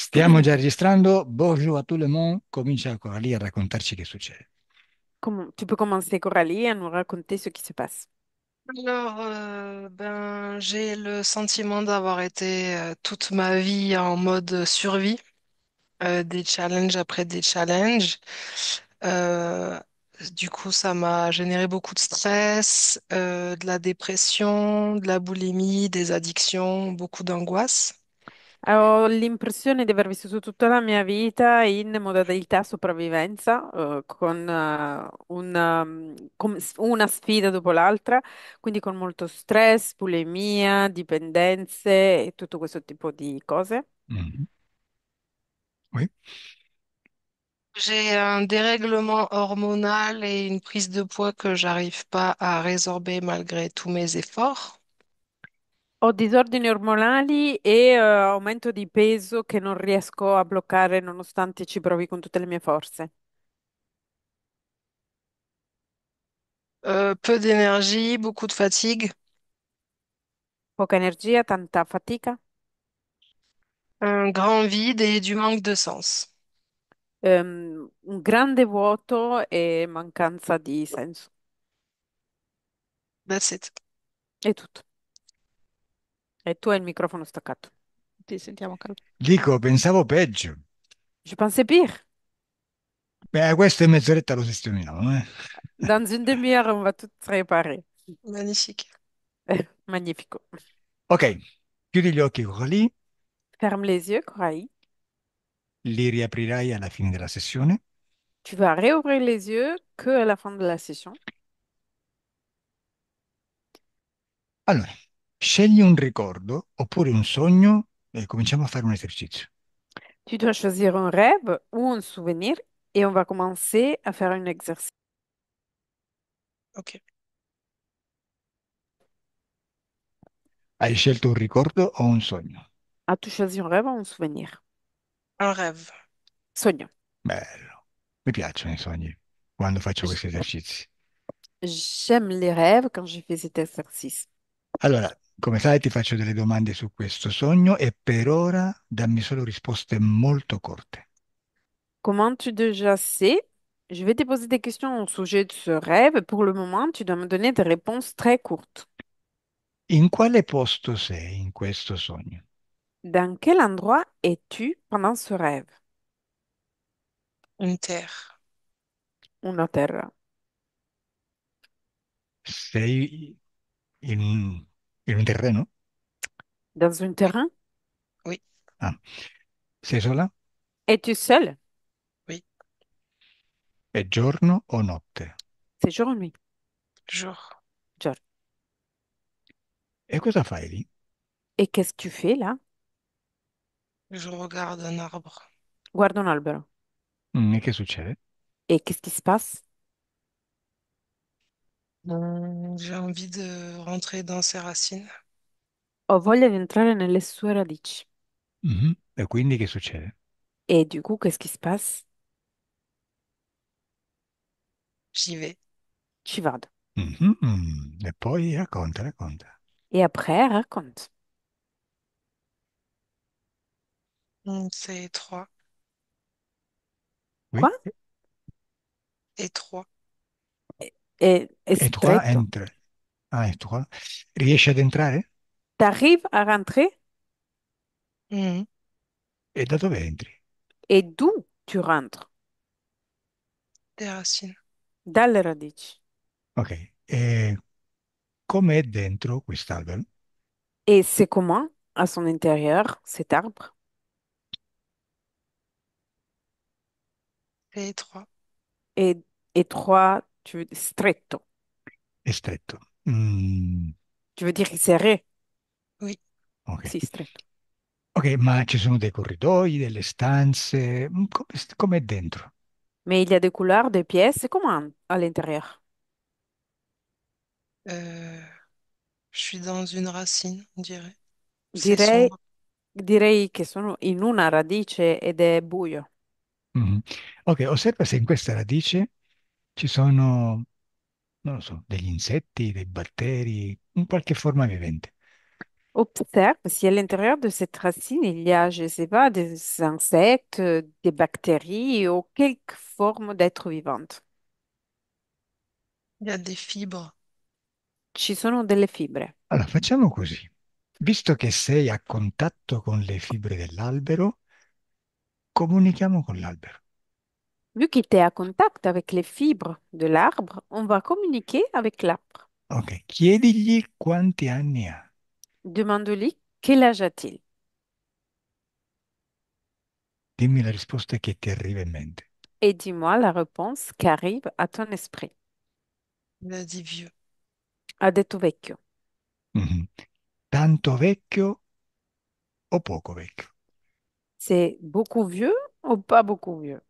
Stiamo già registrando. Bonjour à tout le monde. Comincia Coralie a raccontarci che succede. Tu peux commencer, Coralie, à nous raconter ce qui se passe. Alors, j'ai le sentiment d'avoir été toute ma vie en mode survie, des challenges après des challenges. Euh, du coup, ça m'a généré beaucoup de stress, de la dépression, de la boulimie, des addictions, beaucoup d'angoisse. Ho l'impressione di aver vissuto tutta la mia vita in modalità sopravvivenza, una sfida dopo l'altra, quindi con molto stress, bulimia, dipendenze e tutto questo tipo di cose. Mhm. Oui. J'ai un dérèglement hormonal et une prise de poids que j'arrive pas à résorber malgré tous mes efforts. Ho disordini ormonali e aumento di peso che non riesco a bloccare nonostante ci provi con tutte le mie forze. Peu d'énergie, beaucoup de fatigue. Poca energia, tanta fatica. Un grand vide et du manque de sens. Un grande vuoto e mancanza di senso. That's it. È tutto. E tu hai il microfono staccato. Ti sentiamo caldo. Dico, pensavo peggio. Je pensais pire. Beh, questa è mezz'oretta lo sistemiamo, eh. Dans une demi-heure, on va tout réparer. Magnifique. Magnifico. Ok, chiudi gli occhi, Coralie. Ferme les yeux, Coralie. Li riaprirai alla fine della sessione. Tu vas réouvrir les yeux que à la fin de la session. Allora, scegli un ricordo oppure un sogno e cominciamo a fare un esercizio. Tu dois choisir un rêve ou un souvenir et on va commencer à faire un exercice. Ok. Hai scelto un ricordo o un sogno? As-tu choisi un rêve ou un souvenir? Un rêve. Sogno. Bello. Mi piacciono i sogni quando faccio J- questi esercizi. J'aime les rêves quand je fais cet exercice. Allora, come sai, ti faccio delle domande su questo sogno e per ora dammi solo risposte molto corte. Comment tu déjà sais? Je vais te poser des questions au sujet de ce rêve. Pour le moment, tu dois me donner des réponses très courtes. In quale posto sei in questo sogno? Dans quel endroit es-tu pendant ce rêve? Une terre. Una terra. Sei in un terreno? Dans un Oui. terrain? Oui. Ah, sei sola? Es-tu seul? Oui. È giorno o notte? C'est jour ou nuit? Jour. E cosa fai lì? Et qu'est-ce que tu fais là? Je regarde un arbre. Guarda un albero. E che succede? Et qu'est-ce qui se passe? J'ai envie de rentrer dans ses racines. Ho voglia di entrare nelle sue radici. Mhm. E quindi che succede? Et du coup, qu'est-ce qui se passe? J'y vais. Ci vado. Mhm. E poi racconta, racconta. Et après, raconte. C'est étroit. Oui? Quoi? Étroit. È E toi, stretto. entra. Ah, e toi? Riesci ad entrare? T'arrives à rentrer? Mhm. E da dove entri? Et d'où tu rentres? Des racines. Dalle radici. Ok. E com'è dentro quest'albero? Et c'est comment, à son intérieur, cet arbre? C'est étroit. Et étroit, stretto. È stretto. Mm, Tu veux dire serré? Oui. ok. Si, stretto. Ok, ma ci sono dei corridoi, delle stanze? Com'è dentro? Mais il y a des couleurs, des pièces. C'est comment à l'intérieur? Euh, je suis dans une racine, on dirait. C'est Direi, sombre. direi che sono in una radice ed è buio. Mhm. Ok, osserva se in questa radice ci sono, non lo so, degli insetti, dei batteri, in qualche forma vivente. Observe si à l'intérieur de cette racine, il y a, je ne sais pas, des insectes, des bactéries ou quelque forme d'être vivante. Il y a des fibres. Ci sono delle fibre. Allora, facciamo così. Visto che sei a contatto con le fibre dell'albero, comunichiamo con l'albero. Vu qu'il était à contact avec les fibres de l'arbre, on va communiquer avec l'arbre. Ok, chiedigli quanti anni ha. Demande-lui quel âge a-t-il Dimmi la risposta che ti arriva in mente. et dis-moi la réponse qui arrive à ton esprit. Il a dit vieux. Ha detto vecchio. Mhm. Tanto vecchio o poco vecchio? C'est beaucoup vieux ou pas beaucoup vieux?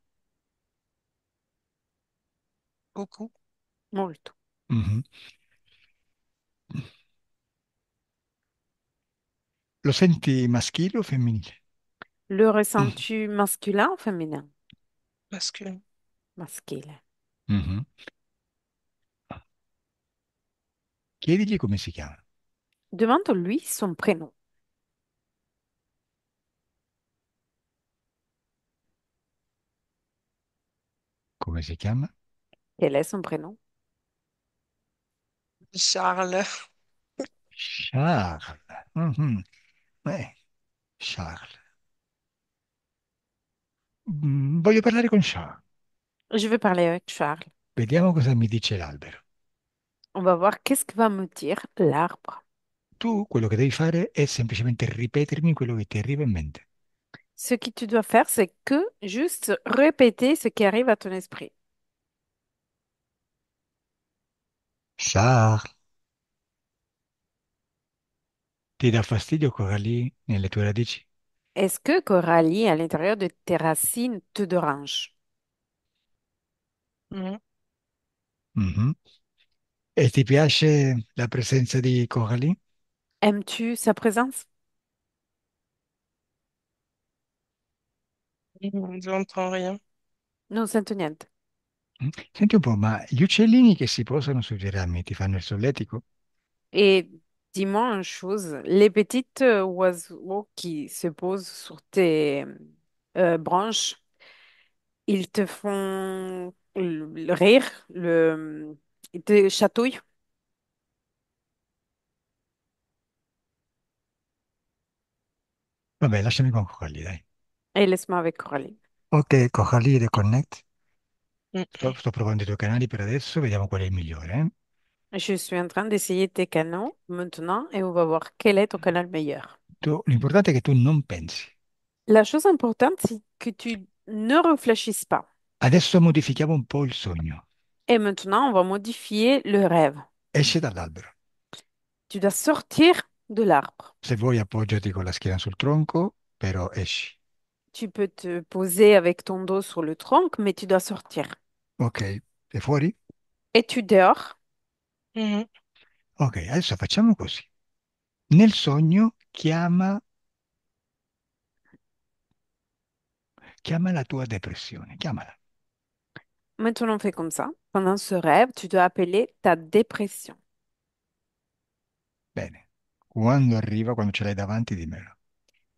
Beaucoup. Molto. Mhm. Lo senti maschile o femminile? Le ressens-tu masculin ou féminin? Masculin. Maschile. Mhm. Chiedigli come si chiama. Demande-lui son prénom. Come si chiama? Quel est son prénom? Charles. Charles. Mhm. Charles. Voglio parlare con Charles. Je vais parler avec Charles. Vediamo cosa mi dice l'albero. On va voir qu'est-ce que va me dire l'arbre. Tu quello che devi fare è semplicemente ripetermi quello che ti arriva in mente. Ce que tu dois faire, c'est que juste répéter ce qui arrive à ton esprit. Charles, ti dà fastidio Coralie nelle tue radici? Est-ce que Coralie, à l'intérieur de tes racines, te dérange? Mhm. Mhm. E ti piace la presenza di Coralie? Aimes-tu sa présence? J'entends rien. Non sento niente. Mm. Senti un po', ma gli uccellini che si posano sui tuoi rami ti fanno il solletico? Et dis-moi une chose, les petites oiseaux qui se posent sur tes branches, ils te font le rire, ils te chatouillent Vabbè, lasciami con Coralie, dai. et laisse-moi avec Coralie. Ok, Coralie Reconnect. Mm. Sto provando i tuoi canali per adesso, vediamo qual è il migliore. Je suis en train d'essayer tes canaux maintenant et on va voir quel est ton canal meilleur. L'importante è che tu non pensi. La chose importante, c'est que tu ne réfléchisses pas. Adesso modifichiamo un po' il sogno. Et maintenant, on va modifier le rêve. Esce dall'albero. Tu dois sortir de l'arbre. Se vuoi appoggiati con la schiena sul tronco, però esci. Tu peux te poser avec ton dos sur le tronc, mais tu dois sortir. Ok, sei fuori? Et tu dehors. Mhm. Ok, adesso facciamo così. Nel sogno chiama la tua depressione, chiamala. Maintenant, on fait comme ça. Pendant ce rêve, tu dois appeler ta dépression. Bene. Quando arriva, quando ce l'hai davanti, dimmelo.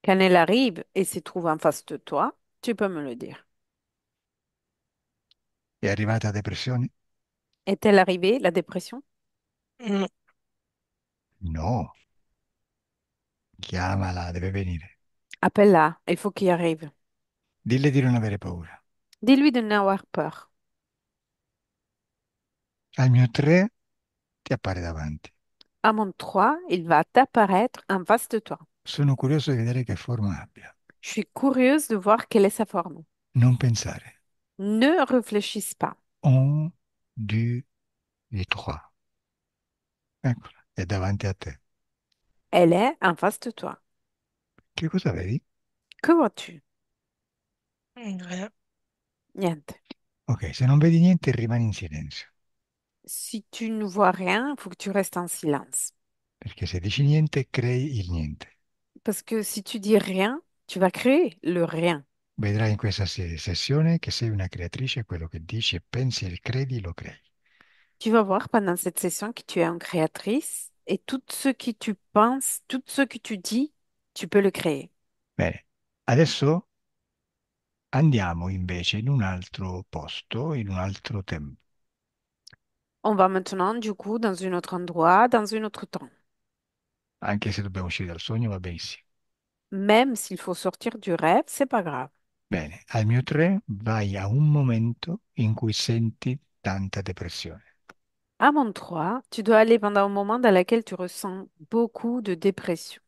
Quand elle arrive et se trouve en face de toi, tu peux me le dire. È arrivata la depressione? Est-elle arrivée, la dépression? Non. No, chiamala, deve venire. Appelle-la, il faut qu'il arrive. Dille di non avere paura. Dis-lui de n'avoir peur. Al mio 3 ti appare davanti. À mon 3, il va t'apparaître en face de toi. Sono curioso di vedere che forma abbia. Je suis curieuse de voir quelle est sa forme. Non pensare. Ne réfléchisse pas. 1, 2 e 3. Eccola, è davanti a te. Elle est en face de toi. Che cosa vedi? Que vois-tu? Rien. Niente. Ok, se non vedi niente rimani in silenzio, Si tu ne vois rien, il faut que tu restes en silence. perché se dici niente crei il niente. Parce que si tu dis rien, tu vas créer le rien. Vedrai in questa sessione che sei una creatrice, quello che dici e pensi e credi lo crei. Tu vas voir pendant cette session que tu es une créatrice Et tout ce que tu penses, tout ce que tu dis, tu peux le créer. Bene, adesso andiamo invece in un altro posto, in un altro tempo, On va maintenant, du coup, dans un autre endroit, dans un autre temps. anche se dobbiamo uscire dal sogno va benissimo. Même s'il faut sortir du rêve, c'est pas grave. Bene, al mio 3 vai a un momento in cui senti tanta depressione. À mon 3, tu dois aller pendant un moment dans lequel tu ressens beaucoup de dépression.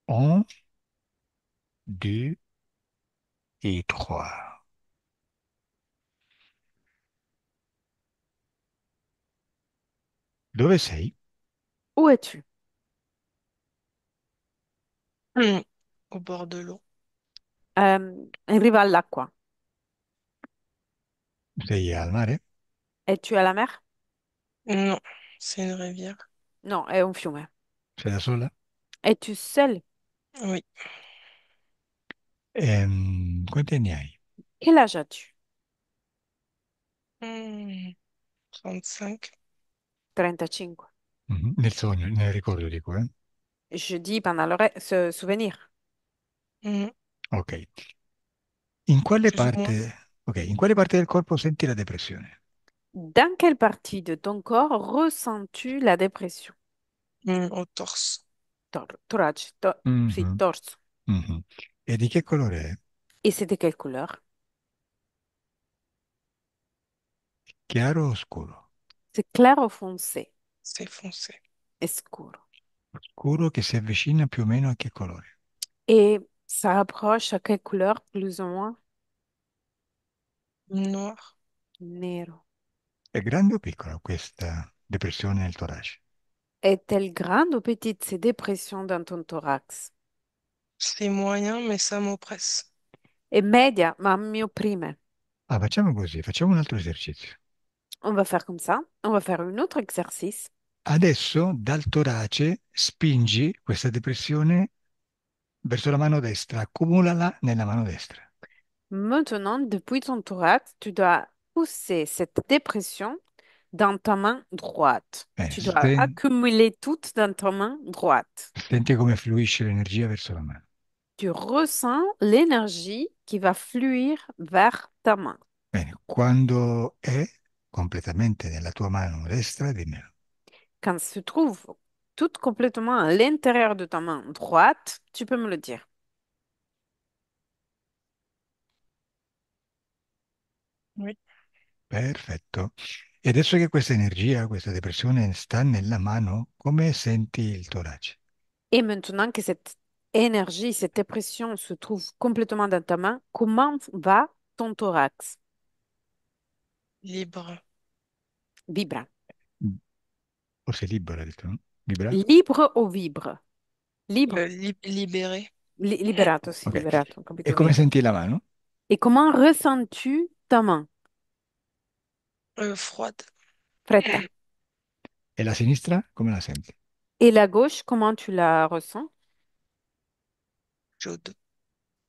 Un, deux et trois. Dove sei? Où es-tu? Hmm. Au bord de l'eau. In riva all'acqua. Sei al mare? Es-tu à la mer? Non, c'est une rivière. Non, è un fiume. Sei da sola? Es-tu seul? Oui. Quanti anni hai? Quel âge as-tu? Hmm. 35. 35. Mhm. Nel sogno, nel ricordo dico, eh? Je dis pendant le rêve, ce souvenir. Hmm. Ok. In quale Plus ou moins. parte, ok, in quale parte del corpo senti la depressione? Dans quelle partie de ton corps ressens-tu la dépression? Hmm. Au torse. Thorax, sì, Mhm, torso. mhm. E di che colore è? Et c'est de quelle couleur? Chiaro o scuro? C'est clair ou foncé? C'est foncé. Escuro. Scuro che si avvicina più o meno a che colore? Et ça approche à quelle couleur, plus ou moins? Noir. Nero. È grande o piccola questa depressione nel torace? Est-elle grande ou petite, ces dépressions dans ton thorax? C'est moyen, mais ça m'oppresse. Et media, ma mi opprime. Ah, facciamo così, facciamo un altro esercizio. On va faire comme ça. On va faire un autre exercice. Adesso dal torace spingi questa depressione verso la mano destra, accumulala nella mano destra. Maintenant, depuis ton thorax, tu dois pousser cette dépression dans ta main droite. Bene, Tu dois accumuler toute dans ta main droite. senti come fluisce l'energia verso la mano. Tu ressens l'énergie qui va fluire vers ta main. Bene, quando è completamente nella tua mano destra, dimmelo. Quand se trouve tout complètement à l'intérieur de ta main droite, tu peux me le dire. Oui. Perfetto. E adesso che questa energia, questa depressione sta nella mano, come senti il torace? Et maintenant que cette énergie, cette dépression se trouve complètement dans ta main, comment va ton thorax? Libre. Vibra. O sei libero, hai detto, no? Libera? Libre o vibre? Libre. Libéré. Liberato, sì, Ok. liberato, ho E capito come bene. senti la mano? Et comment ressens-tu ta main? Froide. Fredda. E la sinistra? Come la senti? Et la gauche, comment tu la ressens? Chaude.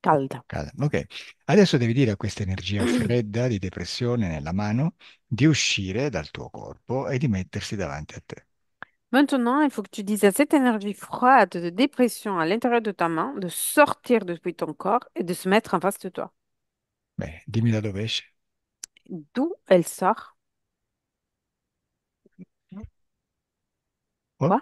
Calda. Calda. Ok. Adesso devi dire a questa energia fredda di depressione nella mano di uscire dal tuo corpo e di mettersi davanti a te. Maintenant, il faut que tu dises à cette énergie froide de dépression à l'intérieur de ta main de sortir depuis ton corps et de se mettre en face de toi. Bene, dimmi da dove esce. D'où elle sort? Oh, Quoi?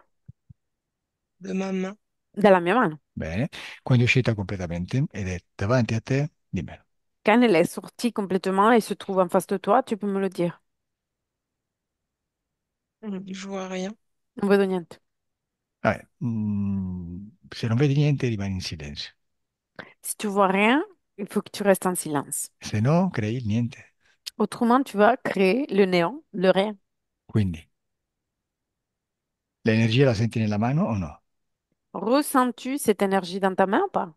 De ma main. Dalla mia mano. bene. Quando è uscita completamente ed è davanti a te, dimmelo. Quand elle est sortie complètement et se trouve en face de toi, tu peux me le dire. Je vois rien. Non vedo niente. Vabbè, se non vedi niente, rimani in silenzio. Si tu vois rien, il faut que tu restes en silence. Se no, crei il niente. Autrement, tu vas créer le néant, le rien. Quindi, l'energia la senti nella mano o no? Ressens-tu cette énergie dans ta main ou pas?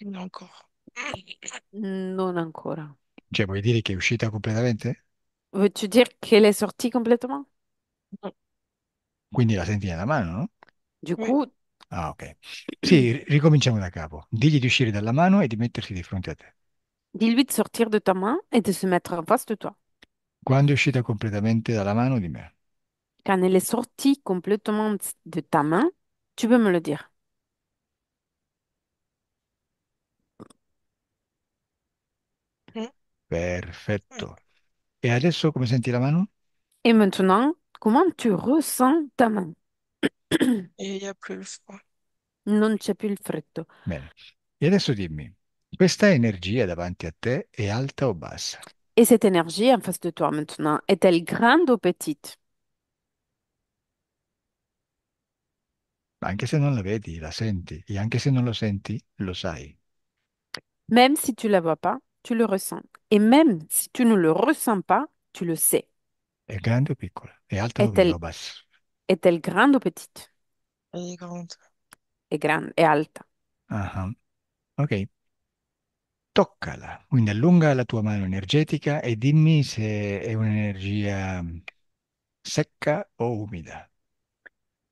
Il y a encore. Non ancora. Cioè, vuoi dire che è uscita completamente? Veux-tu dire qu'elle est sortie complètement? Quindi la senti nella mano, no? Du Oui. coup, Ah, ok. Sì, ricominciamo da capo. Digli di uscire dalla mano e di mettersi di fronte a te. dis-lui de sortir de ta main et de se mettre en face de toi. Quando è uscita completamente dalla mano, di me. Quand elle est sortie complètement de ta main, tu peux me le dire. Mm. Perfetto. E adesso come senti la mano? Et maintenant, comment tu ressens ta main? Et il n'y a plus le froid. Non c'è più il freddo. Bene. E adesso dimmi, questa energia davanti a te è alta o bassa? Et cette énergie en face de toi maintenant, est-elle grande ou petite? Anche se non la vedi, la senti, e anche se non lo senti, lo sai. Même si tu la vois pas, tu le ressens. Et même si tu ne le ressens pas, tu le sais. È grande o piccola? È alta Est-elle o bassa? est-elle grande ou petite? Elle est grande. È grande, è alta. Ah, ok. Toccala, quindi allunga la tua mano energetica e dimmi se è un'energia secca o umida.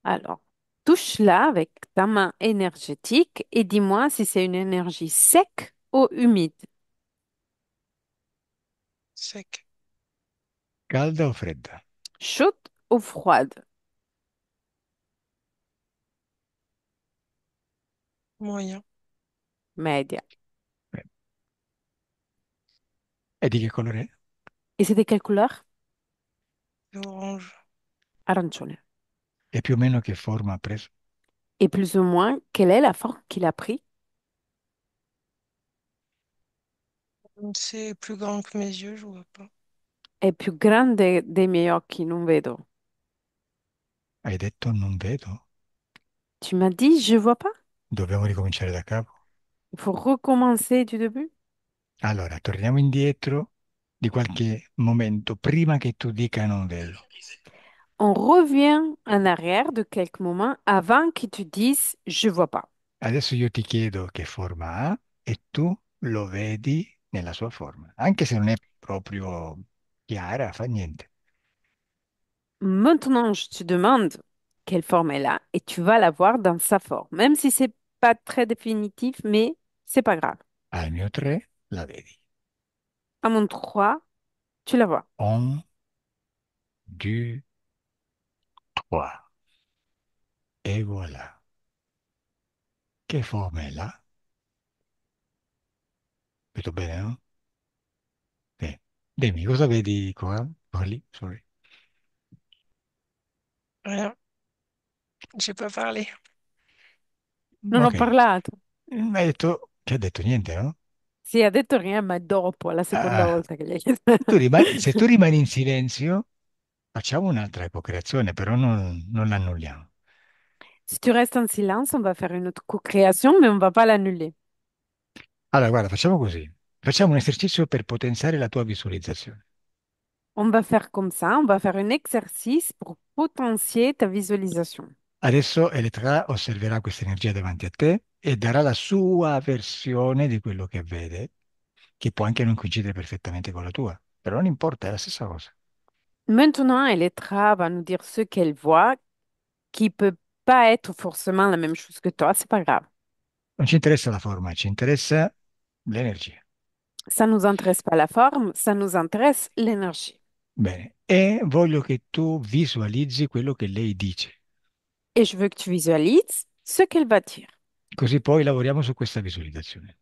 Alors, touche-la avec ta main énergétique et dis-moi si c'est une énergie sec ou humide, Sec. Calda o fredda? chaude ou froide, Moyen. media. Eh, E di che colore è? Et c'est de quelle couleur? Et orange. Arancione. E più o meno che forma ha preso? Et plus ou moins, quelle est la forme qu'il a pris? C'est plus grand que mes yeux, je vois pas. È più grande dei miei occhi, non vedo. Hai detto non vedo? Tu m'as dit, je vois pas. Dobbiamo ricominciare da capo. Il faut recommencer du début. Allora, torniamo indietro di qualche momento prima che tu dica non vedo. On revient en arrière de quelques moments avant que tu dises, je vois pas. Adesso io ti chiedo che forma ha e tu lo vedi nella sua forma, anche se non è proprio chiara, fa niente. Maintenant, je te demande quelle forme elle a et tu vas la voir dans sa forme, même si c'est pas très définitif, mais c'est pas grave. Al mio 3 la vedi. À mon 3, tu la vois. 1, 2, 3. E voilà. Che forma è là? Vedo bene, no? Sì. Dimmi, cosa vedi qua? Qua lì, sorry. Rien. J'ai pas parlé. Non ho Ok. parlato. Hai detto che ha detto niente, no? Sì, ha detto rien, ma dopo, la seconda Ah, volta che gli hai chiesto. se tu rimani in silenzio, facciamo un'altra epocreazione, però non l'annulliamo. Si tu restes en silence, on va faire une autre co-création, mais on va pas l'annuler. Allora, guarda, facciamo così. Facciamo un esercizio per potenziare la tua visualizzazione. On va faire comme ça, on va faire un exercice pour potentier ta visualisation. Adesso Elettra osserverà questa energia davanti a te e darà la sua versione di quello che vede, che può anche non coincidere perfettamente con la tua, però non importa, è la stessa cosa. Maintenant, Elettra va nous dire ce qu'elle voit, qui peut pas être forcément la même chose que toi, c'est pas grave. Non ci interessa la forma, ci interessa l'energia. Ça nous intéresse pas la forme, ça nous intéresse l'énergie. Bene, e voglio che tu visualizzi quello che lei dice, Et je veux que tu visualises ce qu'elle va dire. così poi lavoriamo su questa visualizzazione.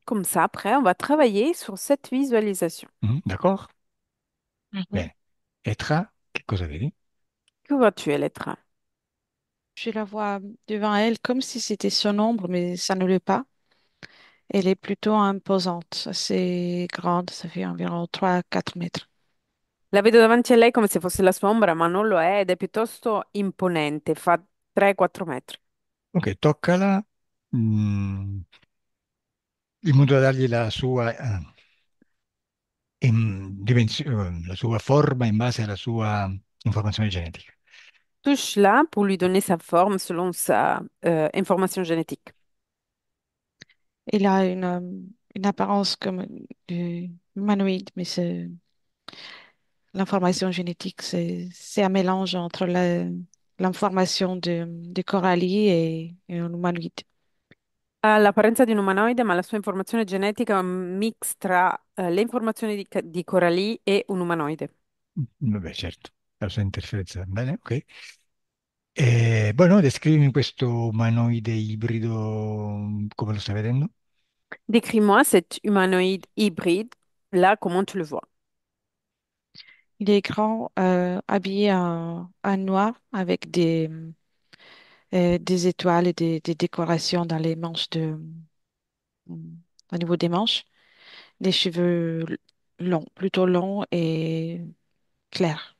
Comme ça, après, on va travailler sur cette visualisation. D'accordo? Mhm. Bene. Elettra, che cosa vedi? Que vois-tu, Elettra? Je la vois devant elle comme si c'était son ombre, mais ça ne l'est pas. Elle est plutôt imposante, assez grande, ça fait environ 3 à 4 mètres. La vedo davanti a lei come se fosse la sua ombra, ma non lo è ed è piuttosto imponente, fa 3-4 metri. Ok, toccala, mm, in modo da dargli la sua, la sua forma in base alla sua informazione genetica. Touche-la pour lui donner sa forme selon sa information génétique. Elle a une apparence comme humanoïde, mais l'information génétique, c'est un mélange entre l'information de Coralie et un humanoïde. Ha l'apparenza di un umanoide, ma la sua informazione genetica è un mix tra le informazioni di Coralie e un umanoide. Vabbè, certo. la sua interferenza. Bene, ok. Bueno, descrivimi questo umanoide ibrido, come lo stai vedendo? Décris-moi cet humanoïde hybride, là, comment tu le vois? Il est grand, habillé en noir avec des étoiles et des décorations dans les manches au niveau des manches. Des cheveux longs, plutôt longs et clairs.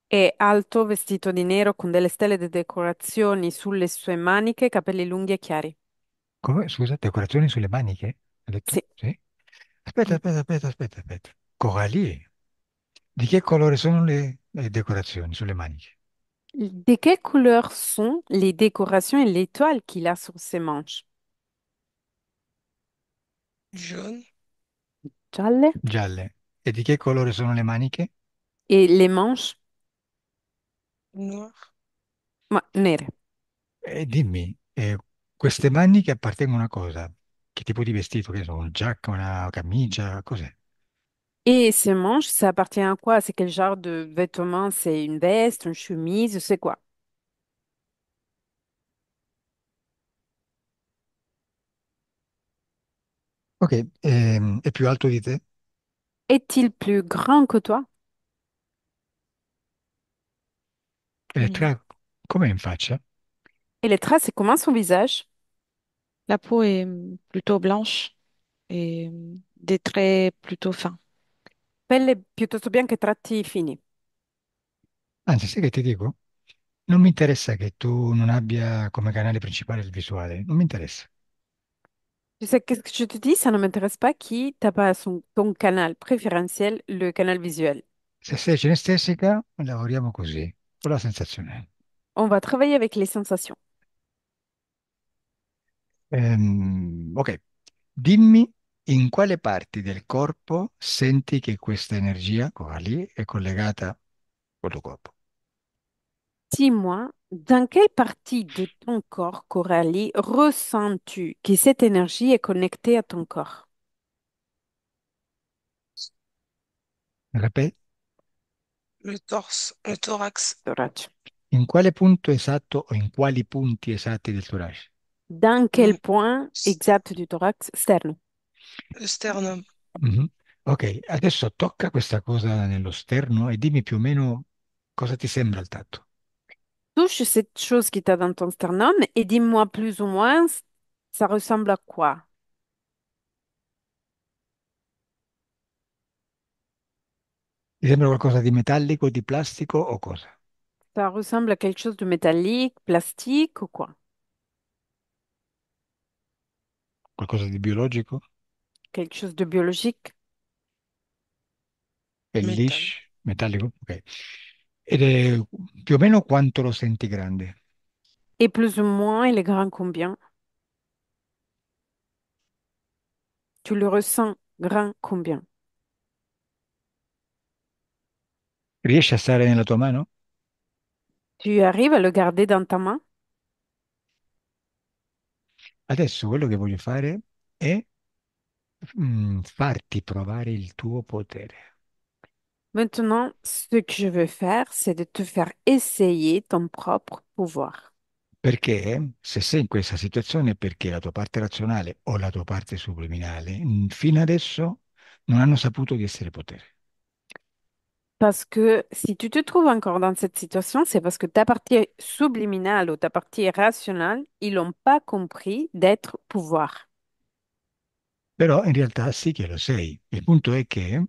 È alto, vestito di nero con delle stelle di decorazioni sulle sue maniche, capelli lunghi e chiari. Come? Scusa, decorazioni sulle maniche? Hai detto? Sì. Sì? Aspetta. Coralie. Di che colore sono le decorazioni sulle maniche? De quelle couleur sont les décorations et l'étoile qu'il a sur ses manches? Jaune, Gialle. Gialle. E di che colore sono le maniche? Et les manches, noir. nere. E dimmi, queste maniche appartengono a cosa? Che tipo di vestito? Che sono? Una giacca, una camicia? Cos'è? Et ces manches, ça appartient à quoi? C'est quel genre de vêtements? C'est une veste, une chemise, c'est quoi? Ok, è più alto di te? Est-il plus grand que toi? Mm. Elettra, com'è in faccia? Et les traces, c'est comment son visage? La peau est plutôt blanche et des traits plutôt fins. Pelle piuttosto bianca e tratti fini. Anzi, sai che ti dico? Non mi interessa che tu non abbia come canale principale il visuale, non mi interessa. Tu sais, qu'est-ce que je te dis? Ça ne m'intéresse pas qui t'as pas ton canal préférentiel, le canal visuel. Se sei cinestesica, lavoriamo così, con la sensazione. On va travailler avec les sensations. Ok, dimmi in quale parti del corpo senti che questa energia, quella lì, è collegata col tuo corpo. Dis-moi, dans quelle partie de ton corps, Coralie, ressens-tu que cette énergie est connectée à ton corps? Ripeti, Le torse, le thorax, Thorax. in quale punto esatto o in quali punti esatti del torace? Dans quel le, point exact du thorax? Sterne. le sternum, Mhm. Ok, adesso tocca questa cosa nello sterno e dimmi più o meno cosa ti sembra il tatto. Touche cette chose qui t'a dans ton sternum et dis-moi plus ou moins, ça ressemble à quoi? Ti sembra qualcosa di metallico, di plastico o cosa? Ça ressemble à quelque chose de métallique, plastique ou quoi? Qualcosa di biologico? Quelque chose de biologique? È métal. liscio, metallico? Ok. Ed è più o meno quanto lo senti grande? Et plus ou moins, il est grand combien? Tu le ressens grand combien? Riesci a stare nella tua mano? Tu arrives à le garder dans ta main? Adesso quello che voglio fare è farti provare il tuo potere. Maintenant, ce que je veux faire, c'est de te faire essayer ton propre pouvoir. Perché se sei in questa situazione è perché la tua parte razionale o la tua parte subliminale fino adesso non hanno saputo di essere potere. Parce que si tu te trouves encore dans cette situation, c'est parce que ta partie subliminale ou ta partie rationnelle, ils n'ont pas compris d'être pouvoir. Però in realtà sì che lo sei. Il punto è che,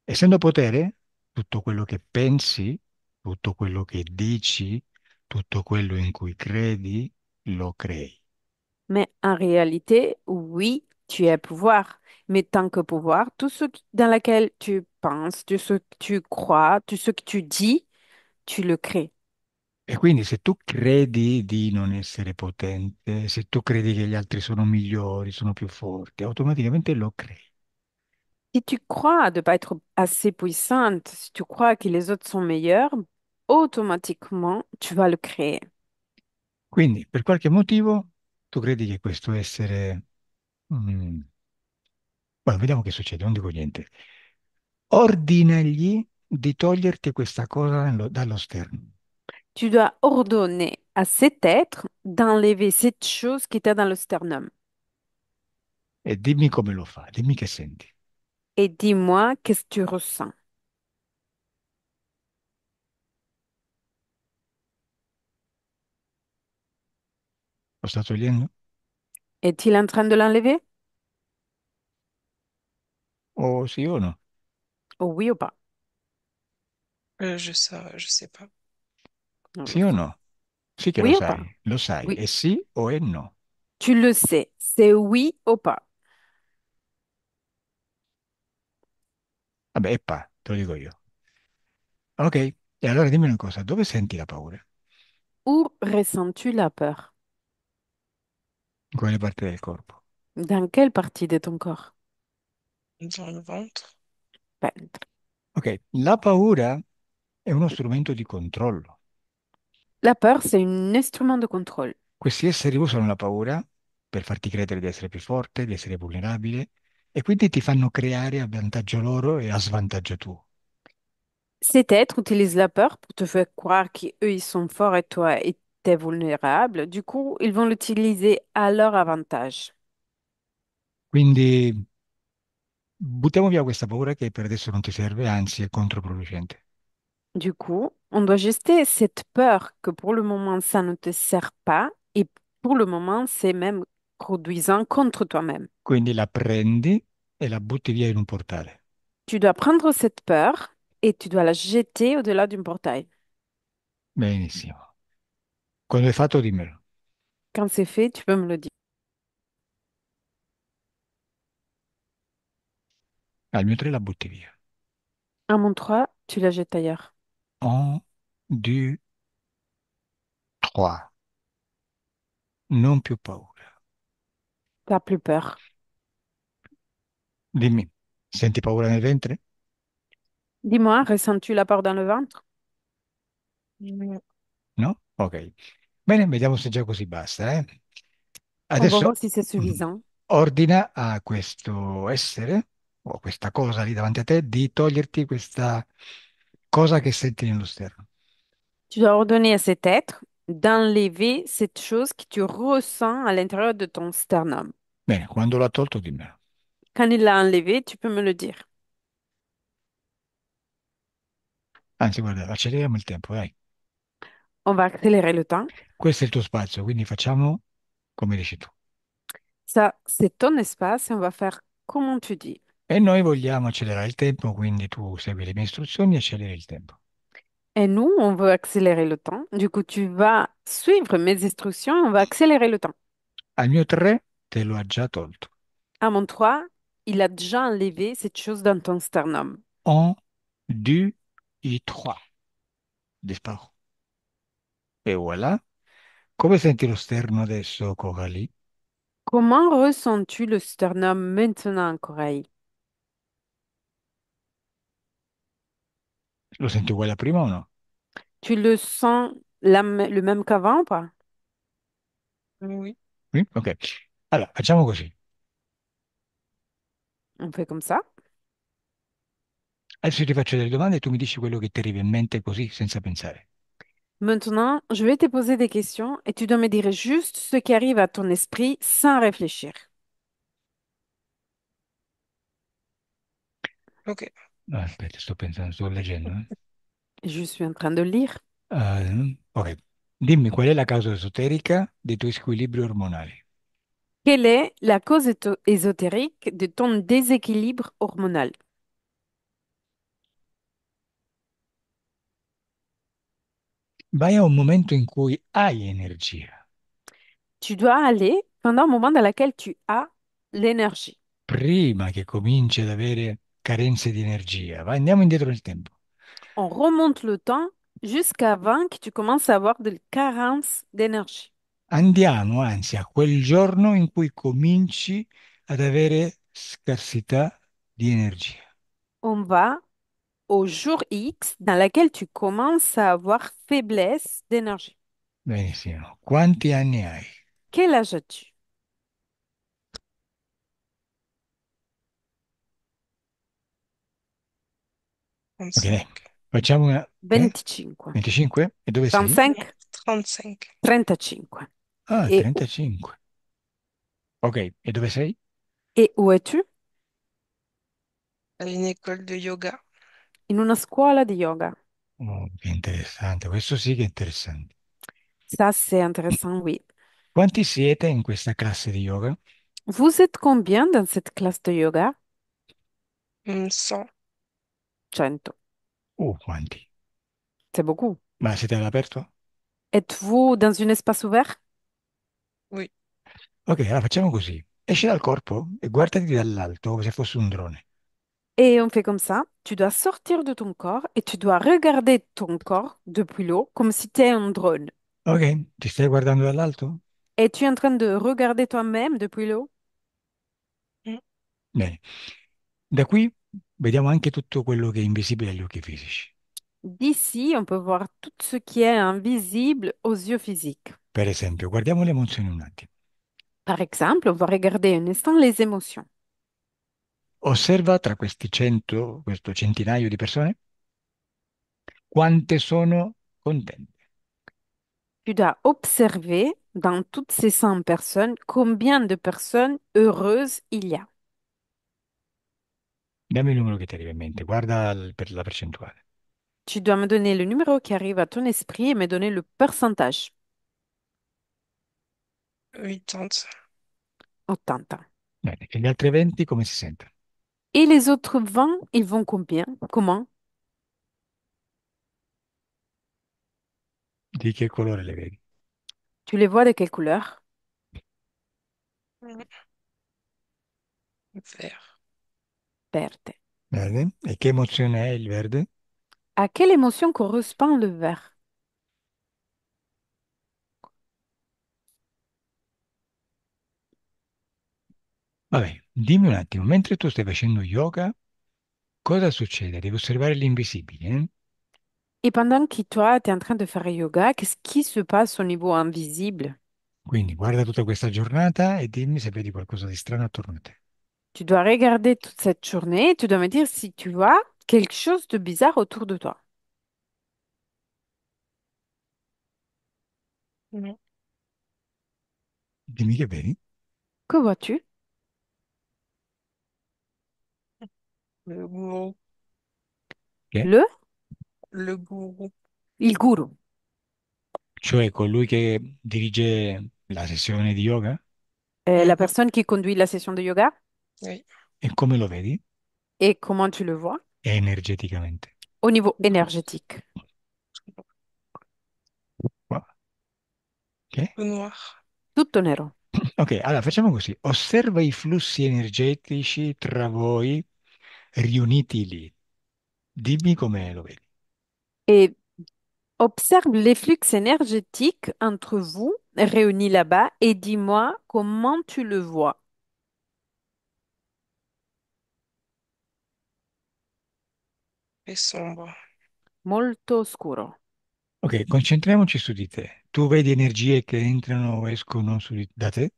essendo potere, tutto quello che pensi, tutto quello che dici, tutto quello in cui credi, lo crei. Mais en réalité, oui, tu es pouvoir. Mais tant que pouvoir, tout dans lequel tu penses, tout ce que tu crois, tout ce que tu dis, tu le crées. E quindi se tu credi di non essere potente, se tu credi che gli altri sono migliori, sono più forti, automaticamente lo crei. Si tu crois de ne pas être assez puissante, si tu crois que les autres sont meilleurs, automatiquement, tu vas le créer. Quindi per qualche motivo tu credi che questo essere... bueno, vediamo che succede, non dico niente. Ordinagli di toglierti questa cosa dallo sterno. Tu dois ordonner à cet être d'enlever cette chose qui était dans le sternum. E dimmi come lo fa, dimmi che senti. Et dis-moi qu'est-ce que tu ressens. Lo sta togliendo? Est-il en train de l'enlever? O sì o no? Oui ou pas? Je sais pas. Sì o no? Sì che lo Oui ou pas? sai, lo sai. Oui. È sì o è no? Tu le sais. C'est oui ou pas. Vabbè, è pa, te lo dico io. Ok, e allora dimmi una cosa, dove senti la paura? Où ressens-tu la peur? In quale parte del corpo? Dans quelle partie de ton corps? Dans le ventre. Ben, Ok, la paura è uno strumento di controllo. la peur, c'est un instrument de contrôle. Questi esseri usano la paura per farti credere di essere più forte, di essere vulnerabile e quindi ti fanno creare a vantaggio loro e a svantaggio tuo. Cet être utilise la peur pour te faire croire qu'eux, ils sont forts et toi, et t'es vulnérable. Du coup, ils vont l'utiliser à leur avantage. Quindi buttiamo via questa paura che per adesso non ti serve, anzi è controproducente. Du coup, on doit gester cette peur que pour le moment, ça ne te sert pas et pour le moment, c'est même produisant contre toi-même. Quindi la prendi e la butti via in un portale. Tu dois prendre cette peur et tu dois la jeter au-delà d'un portail. Benissimo. Quando hai fatto, dimmelo. Quand c'est fait, tu peux me le dire. Al mio 3 la butti via. À mon 3, tu la jettes ailleurs. Un, due, trois. Non più paura. T'as plus peur. Dimmi, senti paura nel ventre? Dis-moi, ressens-tu la peur dans le ventre? Mm. No? Ok. Bene, vediamo se già così basta, eh. On va voir Adesso si c'est mm, suffisant. ordina a questo essere o a questa cosa lì davanti a te di toglierti questa cosa che senti nello sterno. Tu dois ordonner à cet être d'enlever cette chose que tu ressens à l'intérieur de ton sternum. Bene, quando l'ha tolto, dimmelo. Quand il l'a enlevé, tu peux me le dire. Anzi, guarda, acceleriamo il tempo, dai. On va accélérer le temps. Questo è il tuo spazio, quindi facciamo come dici tu. Ça, c'est ton espace et on va faire comme tu dis. E noi vogliamo accelerare il tempo, quindi tu segui le mie istruzioni e acceleri il tempo. Et nous, on veut accélérer le temps. Du coup, tu vas suivre mes instructions et on va accélérer le temps. Al mio 3 te lo ha già tolto. À mon 3, il a déjà enlevé cette chose dans ton sternum. Un, deux et trois. Disparu. E voilà. Come senti lo sterno adesso, Coralie? Comment ressens-tu le sternum maintenant, Corail? Lo senti uguale a prima o no? Tu le sens le même qu'avant ou pas? Oui. Sì? Ok. Allora, facciamo così. On fait comme ça. Adesso ti faccio delle domande e tu mi dici quello che ti arriva in mente così, senza pensare. Maintenant, je vais te poser des questions et tu dois me dire juste ce qui arrive à ton esprit sans réfléchir. Ok. Aspetta, sto pensando, sto leggendo. Je suis en train de lire. Ok. Dimmi qual è la causa esoterica dei tuoi squilibri ormonali. Quelle est la cause ésotérique de ton déséquilibre hormonal? Vai a un momento in cui hai energia, Tu dois aller pendant un moment dans lequel tu as l'énergie. prima che cominci ad avere carenze di energia. Vai, andiamo indietro nel tempo. On remonte le temps jusqu'avant que tu commences à avoir de carence d'énergie. Andiamo, anzi, a quel giorno in cui cominci ad avere scarsità di energia. On va au jour X dans lequel tu commences à avoir faiblesse d'énergie. Benissimo. Quanti anni hai? Quel âge as-tu? Ok, 35. Facciamo una... 25, 25? E dove sei? 35, 35. 35. Ah, Et, 35. Ok, e dove sei? et où es-tu? À une école de yoga. In una scuola di yoga. Oh, che interessante, questo sì che è interessante. Ça, c'est intéressant, oui. Quanti siete in questa classe di yoga? Vous êtes combien dans cette classe de yoga? 100. 100. Quanti? C'est beaucoup. Ma siete all'aperto? Êtes-vous dans un espace ouvert? Oui. Ok, allora facciamo così. Esci dal corpo e guardati dall'alto come se fossi un drone. Et on fait comme ça. Tu dois sortir de ton corps et tu dois regarder ton corps depuis l'eau comme si tu es un drone. Ok, ti stai guardando dall'alto? Et tu es en train de regarder toi-même depuis l'eau? Mm. Bene. Da qui vediamo anche tutto quello che è invisibile agli occhi fisici. D'ici, on peut voir tout ce qui est invisible aux yeux physiques. Per esempio, guardiamo le emozioni un attimo. Par exemple, on va regarder un instant les émotions. Osserva tra questi 100, questo centinaio di persone, quante sono contente. Tu dois observer dans toutes ces 100 personnes combien de personnes heureuses il y a. Dammi il numero che ti arriva in mente, guarda per la percentuale. Tu dois me donner le numéro qui arrive à ton esprit et me donner le pourcentage. 80. 80. Bene, e gli altri 20 come si sentono? Et les autres 20, ils vont combien? Comment? Di che colore le vedi? Tu les vois de quelle couleur? Mm. Vert. Verte. Verde? E che emozione è il verde? À quelle émotion correspond le vert? Vabbè, dimmi un attimo, mentre tu stai facendo yoga, cosa succede? Devi osservare l'invisibile, eh? Et pendant que toi, tu es en train de faire yoga, qu'est-ce qui se passe au niveau invisible? Quindi guarda tutta questa giornata e dimmi se vedi qualcosa di strano attorno a te. Tu dois regarder toute cette journée et tu dois me dire si tu vois quelque chose de bizarre autour de toi. Non. Dimmi che vedi. Que vois-tu? Le gourou. Che è? Le, Le gourou. il guru. Cioè colui che dirige la sessione di yoga? La Mhm. personne qui conduit la session de yoga. Oui. E come lo vedi? Et comment tu le vois? Energeticamente. Au niveau énergétique. Wow. Che? Tout noir. Tutto nero. Ok, allora facciamo così. Osserva i flussi energetici tra voi riuniti lì. Dimmi come lo vedi. Et observe les flux énergétiques entre vous réunis là-bas et dis-moi comment tu le vois. Et sombre. Molto scuro. Ok, concentriamoci su di te. Tu vedi energie che entrano o escono da te?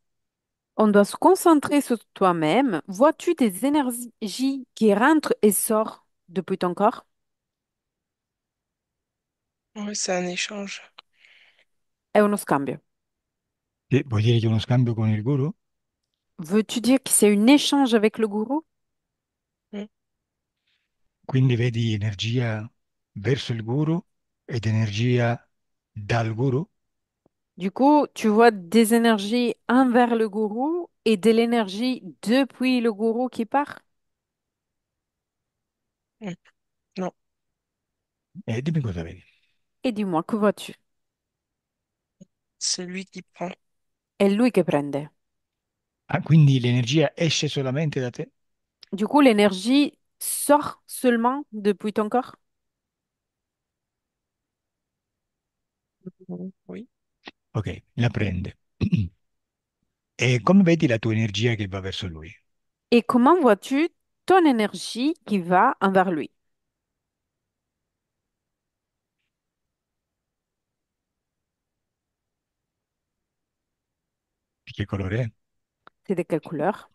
On doit se concentrer sur toi-même. Vois-tu des énergies qui rentrent et sortent depuis ton corps? Oui, c'est un échange. È uno scambio. Vuoi dire che è uno scambio con il guru? Veux-tu dire que c'est un échange avec le gourou? Mm. Quindi vedi energia verso il guru ed energia dal guru? Du coup, tu vois des énergies envers le gourou et de l'énergie depuis le gourou qui part? Mm. Non, Dimmi cosa vedi. Et dis-moi, que vois-tu? c'est lui qui prend. È lui che prende. Ah, quindi l'energia esce solamente da te? Du coup, l'énergie sort seulement depuis ton corps? Mm. Oui. Ok, la prende. E come vedi la tua energia che va verso lui? Et comment vois-tu ton énergie qui va envers lui? Di che colore è? C'est de quelle couleur?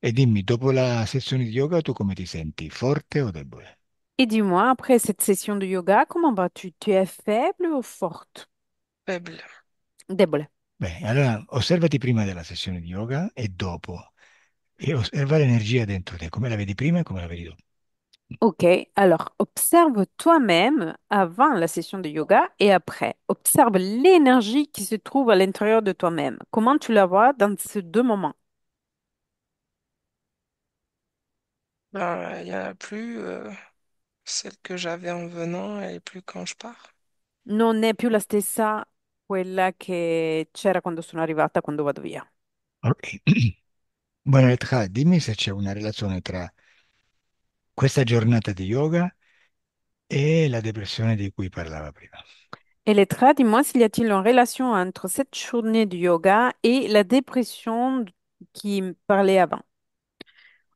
E dimmi, dopo la sessione di yoga tu come ti senti? Forte o debole? Et dis-moi, après cette session de yoga, comment vas-tu? Tu es faible ou forte? Faible. Débole. Bene, allora osservati prima della sessione di yoga e dopo. E osserva l'energia dentro te, come la vedi prima e come la vedi dopo. Ok, alors observe toi-même avant la session de yoga et après. Observe l'énergie qui se trouve à l'intérieur de toi-même. Comment tu la vois dans ces deux moments? Ben, il n'y en a plus. Celle que j'avais en venant, elle est plus quand je pars. Non è più la stessa quella che c'era quando sono arrivata, quando vado via. Ok. Buona lettera, dimmi se c'è una relazione tra questa giornata di yoga e la depressione di cui parlava prima. Et Lettra, dis-moi s'il y a-t-il une relation entre cette journée du yoga et la dépression qui me parlait avant.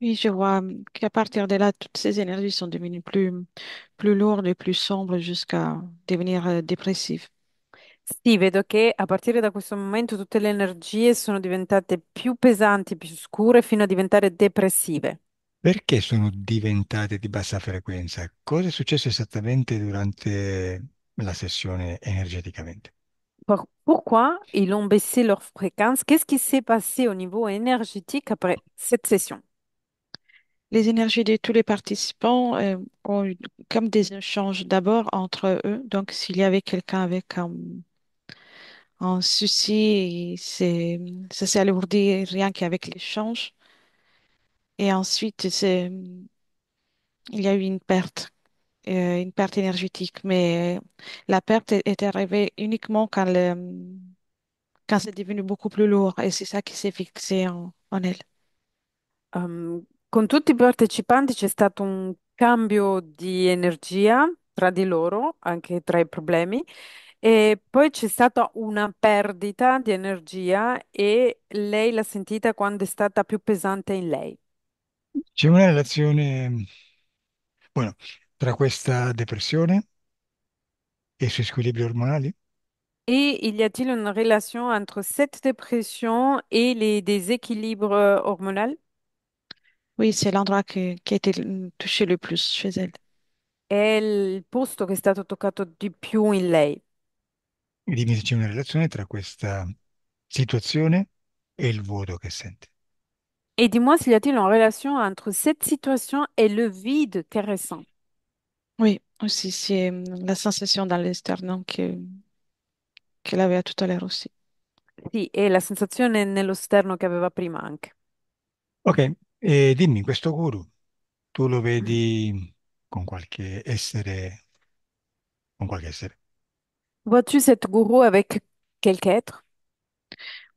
Oui, je vois qu'à partir de là, toutes ces énergies sont devenues plus lourdes et plus sombres jusqu'à devenir dépressives. Sì, vedo che a partire da questo momento tutte le energie sono diventate più pesanti, più scure, fino a diventare depressive. Perché sono diventate di bassa frequenza? Cosa è successo esattamente durante la sessione energeticamente? Pourquoi ils ont baissé leur fréquence? Qu'est-ce qui s'est passé au niveau énergétique après cette session? Les énergies de tous les participants ont eu comme des échanges d'abord entre eux. Donc, s'il y avait quelqu'un avec un souci, ça s'est alourdi rien qu'avec l'échange. Et ensuite, il y a eu une perte énergétique. Mais la perte est arrivée uniquement quand c'est devenu beaucoup plus lourd. Et c'est ça qui s'est fixé en elle. Con tutti i partecipanti c'è stato un cambio di energia tra di loro, anche tra i problemi, e poi c'è stata una perdita di energia e lei l'ha sentita quando è stata più pesante in lei. C'è una relazione, bueno, tra questa depressione e i suoi squilibri ormonali? Et il y a-t-il une relation entre cette dépression et les déséquilibres hormonaux? Oui, c'est l'endroit qui a été touché le plus chez elle. È il posto che è stato toccato di più in lei. E dimmi se c'è una relazione tra questa situazione e il vuoto che sente. Et dis-moi s'il y a-t-il une relation entre cette situation et le vide qu'elle ressent. Oui, aussi, c'est la sensation dans l'esternum qu'elle avait tout à l'heure aussi. Sì, e la sensazione nello sterno che aveva prima anche. Ok, e dimmi, questo guru, tu lo vedi con qualche essere, con qualche essere? Vois-tu cette gourou avec quelque être?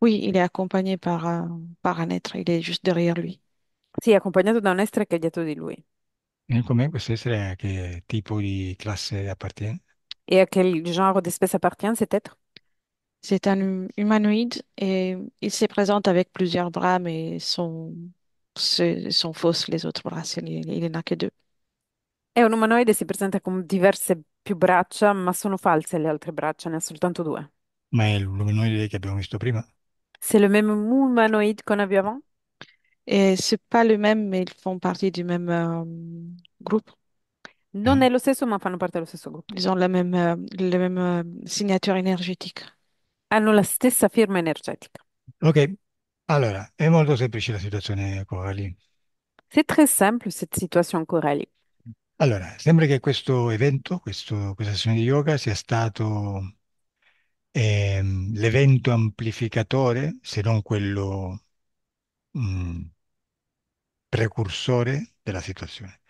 Oui, il est accompagné par un être, il est juste derrière lui. Sì, accompagnato da un essere che è dietro di lui. E com'è questo essere? A che tipo di classe appartiene? Et à quel genre d'espèce appartient cet être? C'est un humanoïde et il se présente avec plusieurs bras, mais sont fausses les autres bras, il n'en a que deux. È un umanoide, si presenta con diverse più braccia, ma sono false le altre braccia, ne ha soltanto due. Ma è l'umanoide che abbiamo visto prima? C'est le même humanoïde qu'on a vu avant? Et c'est pas le même, mais ils font partie du même groupe. Non Eh? è lo stesso, ma fanno parte dello stesso gruppo. Ils ont la même signature énergétique. Hanno la stessa firma energetica. Ok, allora, è molto semplice la situazione, Coralie. C'est très simple, cette situation, Coralie. Allora, sembra che questo evento, questa sessione di yoga sia stato l'evento amplificatore, se non quello mh, precursore della situazione.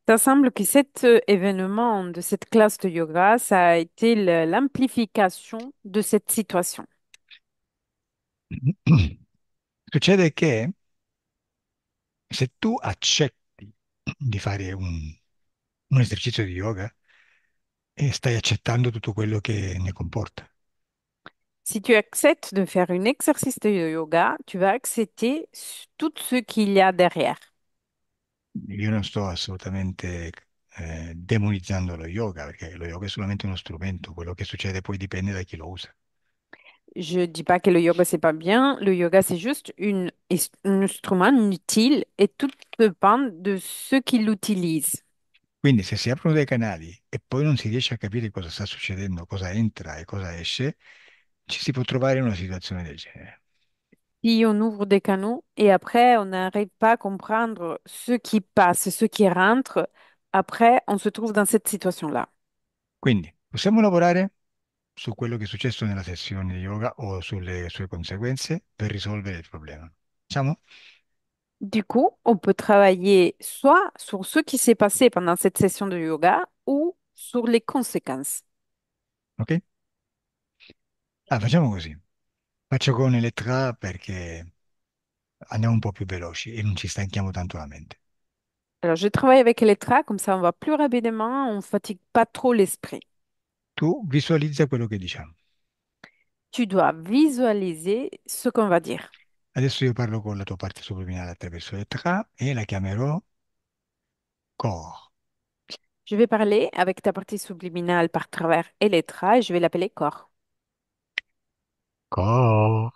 Ça semble que cet événement de cette classe de yoga, ça a été l'amplification de cette situation. Succede che se tu accetti di fare un esercizio di yoga e stai accettando tutto quello che ne comporta. Si tu acceptes de faire un exercice de yoga, tu vas accepter tout ce qu'il y a derrière. Io non sto assolutamente demonizzando lo yoga, perché lo yoga è solamente uno strumento, quello che succede poi dipende da chi lo usa. Je dis pas que le yoga c'est pas bien. Le yoga c'est juste un instrument utile et tout dépend de ceux qui l'utilisent. Quindi se si aprono dei canali e poi non si riesce a capire cosa sta succedendo, cosa entra e cosa esce, ci si può trovare in una situazione del genere. Si on ouvre des canaux et après on n'arrive pas à comprendre ce qui passe, ce qui rentre, après on se trouve dans cette situation-là. Quindi possiamo lavorare su quello che è successo nella sessione di yoga o sulle sue conseguenze per risolvere il problema. Facciamo? Du coup, on peut travailler soit sur ce qui s'est passé pendant cette session de yoga ou sur les conséquences. Ok? Ah, facciamo così. Faccio con Elettra perché andiamo un po' più veloci e non ci stanchiamo tanto la mente. Alors, je travaille avec les tracks, comme ça on va plus rapidement, on fatigue pas trop l'esprit. Tu visualizza quello che diciamo. Tu dois visualiser ce qu'on va dire. Adesso io parlo con la tua parte subliminale attraverso Elettra e la chiamerò corps. Je vais parler avec ta partie subliminale par travers et les traits et je vais l'appeler corps. Corps.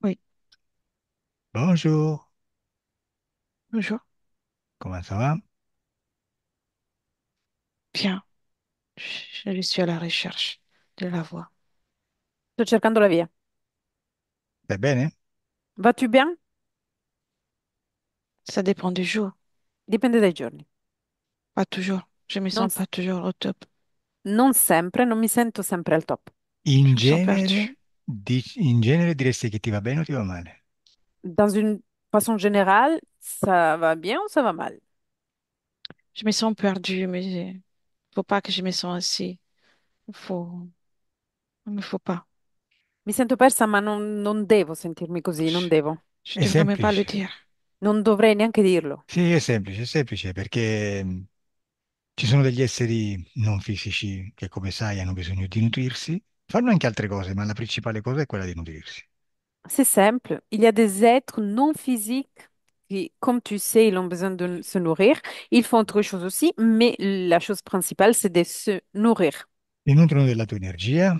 Oui, Bonjour. bonjour. Comment ça va? Bien, je suis à la recherche de la voix. Sto cercando la via. Stai bene? Vas-tu bien? Ça dépend du jour, Dipende dai giorni. pas toujours. Je me Non, sens pas toujours au top. non sempre, non mi sento sempre al top. Je In me sens perdue. genere, in genere diresti che ti va bene o ti va male? Dans une façon générale, ça va bien ou ça va mal? Je me sens perdue, mais faut pas que je me sens ainsi. Faut, il ne faut pas. Mi sento persa, ma non devo sentirmi così, non devo. Je È devrais même pas le semplice. dire. Non dovrei neanche dirlo. Sì, è semplice perché ci sono degli esseri non fisici che, come sai, hanno bisogno di nutrirsi. Fanno anche altre cose, ma la principale cosa è quella di nutrirsi. C'est simple. Il y a des êtres non physiques qui, comme tu sais, ils ont besoin de se nourrir. Ils font autre chose aussi, mais la chose principale, c'est de se nourrir. Li nutrono della tua energia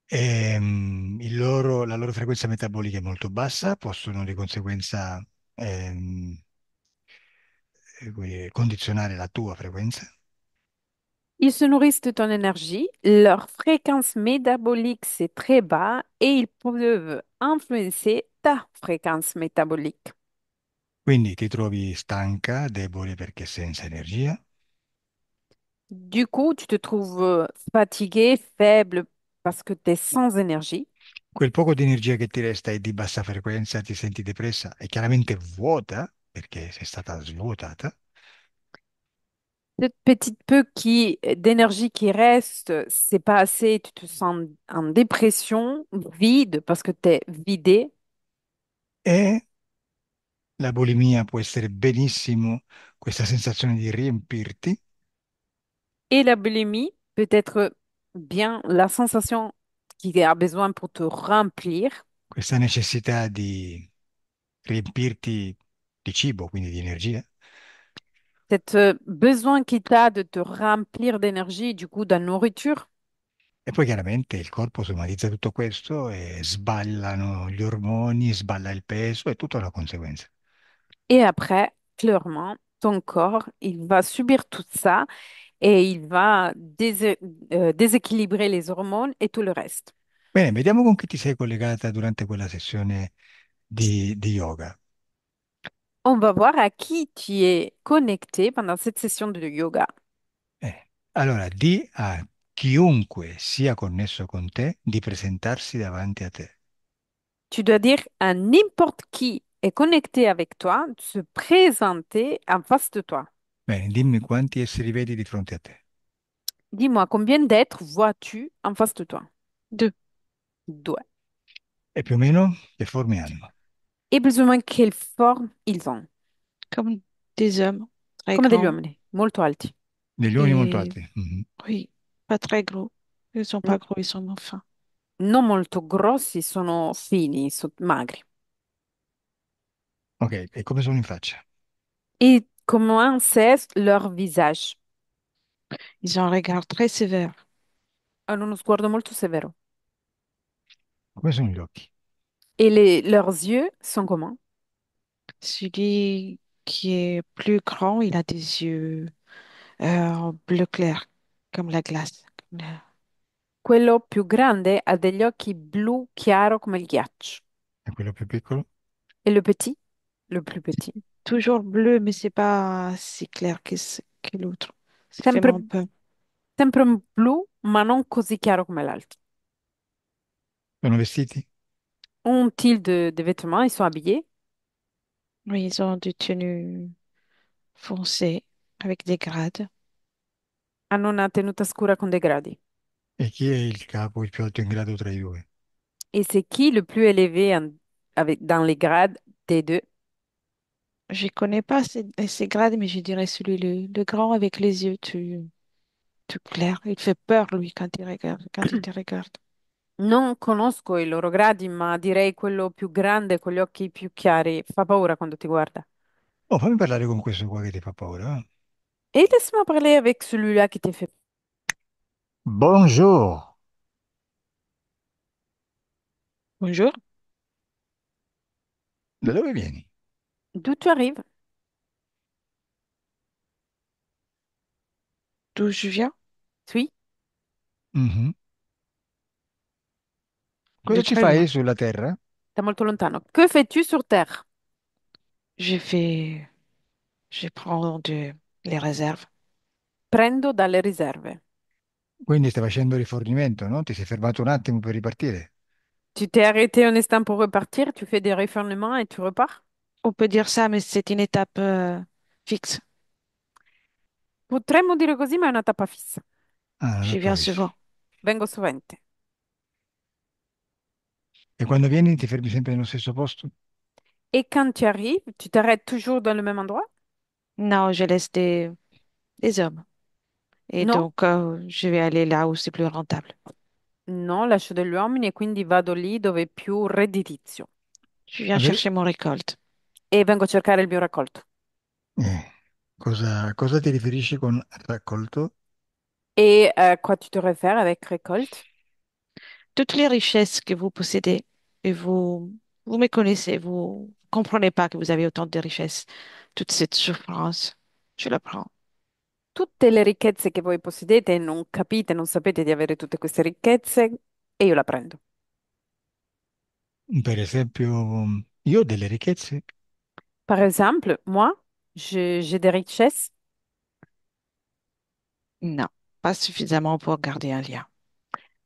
e la loro frequenza metabolica è molto bassa, possono di conseguenza come dire, condizionare la tua frequenza. Ils se nourrissent de ton énergie. Leur fréquence métabolique, c'est très bas et ils peuvent influencer ta fréquence métabolique. Quindi ti trovi stanca, debole perché senza energia. Du coup, tu te trouves fatigué, faible parce que tu es sans énergie. Quel poco di energia che ti resta è di bassa frequenza, ti senti depressa e chiaramente vuota perché sei stata svuotata. Cette petite peu d'énergie qui reste, c'est pas assez, tu te sens en dépression, vide parce que tu es vidé. E la bulimia può essere benissimo questa sensazione di riempirti, Et la boulimie peut être bien la sensation qui a besoin pour te remplir, questa necessità di riempirti di cibo, quindi di energia. cet besoin qui t'a de te remplir d'énergie, du coup, de nourriture. E poi chiaramente il corpo somatizza tutto questo e sballano gli ormoni, sballa il peso, è tutta una conseguenza. Et après, clairement, ton corps, il va subir tout ça et il va déséquilibrer les hormones et tout le reste. Bene, vediamo con chi ti sei collegata durante quella sessione di yoga. On va voir à qui tu es connecté pendant cette session de yoga. Allora, di a chiunque sia connesso con te di presentarsi davanti a te. Tu dois dire à n'importe qui est connecté avec toi de se présenter en face de toi. Bene, dimmi quanti esseri vedi di fronte a te. Dis-moi, combien d'êtres vois-tu en face de toi? Deux, Due. E più o meno che forme hanno? Et plus ou moins quelle forme ils ont? comme des hommes, très Come degli grands. uomini, molto alti. Degli uomini molto Et alti. Mhm. oui, pas très gros. Ils sont pas N- gros, ils sont fins. non molto grossi, sono fini, sono magri. Ok, e come sono in faccia? Et comment c'est leur visage? Ils ont un regard très sévère. Hanno uno sguardo molto severo. Come sono gli occhi? Et leurs yeux sont comment? Celui qui est plus grand, il a des yeux bleu clair, comme la glace. Quello più grande ha degli occhi blu chiaro come il ghiaccio. E quello più piccolo? Et le petit? Le plus petit. Toujours bleu, mais c'est pas si clair que l'autre. Ça fait Sempre, moins peur. sempre blu, ma non così chiaro come l'altro. Sono vestiti? Ont-ils des vêtements? Ils sont habillés? Oui, ils ont des tenues foncées avec des grades. Hanno una tenuta scura con dei gradi. E chi è il capo, il più alto in grado tra i due? Et c'est qui le plus élevé dans les grades des deux? Je connais pas ces grades, mais je dirais celui le grand avec les yeux tout clairs. Il fait peur, lui, quand il regarde, quand il te regarde. Non conosco i loro gradi, ma direi quello più grande con gli occhi più chiari. Fa paura quando ti guarda. Oh, fammi parlare con questo qua che ti fa paura. Eh? Et laisse-moi parler avec celui-là qui t'est fait. Bonjour. Bonjour, Da dove vieni? D'où tu arrives? d'où je viens? Oui, Mhm. Cosa De ci très fai loin. sulla Terra? t'es molto lontano. Que fais-tu sur Terre? J'ai fait, je prends les réserves. Prendo dalle riserve. Quindi stai facendo rifornimento, no? Ti sei fermato un attimo per ripartire. Tu t'es arrêté un instant pour repartir, tu fais des refernements et tu repars? On peut dire ça, mais c'est une étape fixe. Potremmo dire così, ma è una tappa fissa. Ah, non Je ho viens capito. souvent. Vengo sovente. E quando vieni ti fermi sempre nello stesso posto? Et quand tu arrives, tu t'arrêtes toujours dans le même endroit? Non, je laisse des hommes. Et Non, donc, je vais aller là où c'est plus rentable. no, lascio degli uomini e quindi vado lì dove è più redditizio Je viens Avere- chercher mon récolte. e vengo a cercare il mio raccolto. Eh, cosa ti riferisci con raccolto? Et à quoi tu te réfères avec récolte? Toutes les richesses que vous possédez, et vous me connaissez, vous comprenez pas que vous avez autant de richesses. Toute cette souffrance, je la prends. Tutte le ricchezze che voi possedete, non capite, non sapete di avere tutte queste ricchezze e io la prendo. Per esempio, io ho delle ricchezze. Par exemple, moi, j'ai des richesses, Non, pas suffisamment pour garder un lien.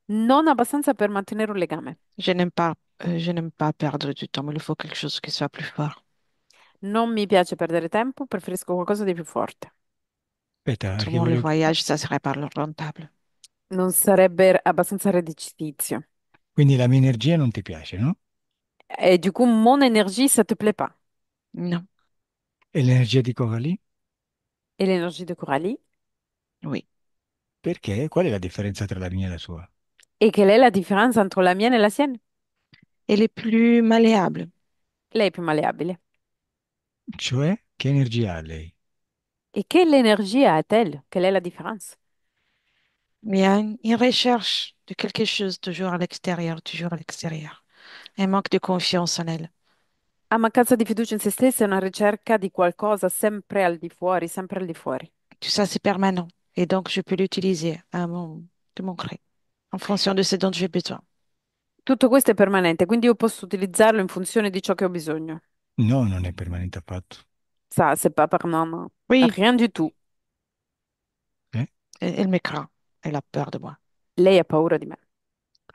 non abbastanza per mantenere un legame. Je n'aime pas perdre du temps, mais il faut quelque chose qui soit plus fort. Non mi piace perdere tempo, preferisco qualcosa di più forte. Aspetta, perché Autrement, le voglio... voyage, ça serait pas le rentable. Non sarebbe abbastanza redditizio. Quindi la mia energia non ti piace, no? Et du coup, mon énergie, ça te plaît pas. Non, E l'energia di Coralie? Et l'énergie de Coralie? oui. Perché? Qual è la differenza tra la mia e la sua? Et quelle est la différence entre la mienne et la sienne? Elle est plus malléable. Lei è più malleabile. Cioè, che energia ha lei? Et quelle énergie a-t-elle? Quelle est la différence? Mais il y a une recherche de quelque chose toujours à l'extérieur, toujours à l'extérieur. Un manque de confiance en elle. Ha mancanza di fiducia in se stessa e una ricerca di qualcosa sempre al di fuori, sempre al di fuori. Tout ça, c'est permanent. Et donc, je peux l'utiliser de mon gré, en fonction de ce dont j'ai besoin. Tutto questo è permanente, quindi io posso utilizzarlo in funzione di ciò che ho bisogno. No, non è permanente affatto. Ça, c'est pas permanent. Oui, Rien du tout. Eh? elle me craint. Elle a peur de moi. Lei ha paura di me.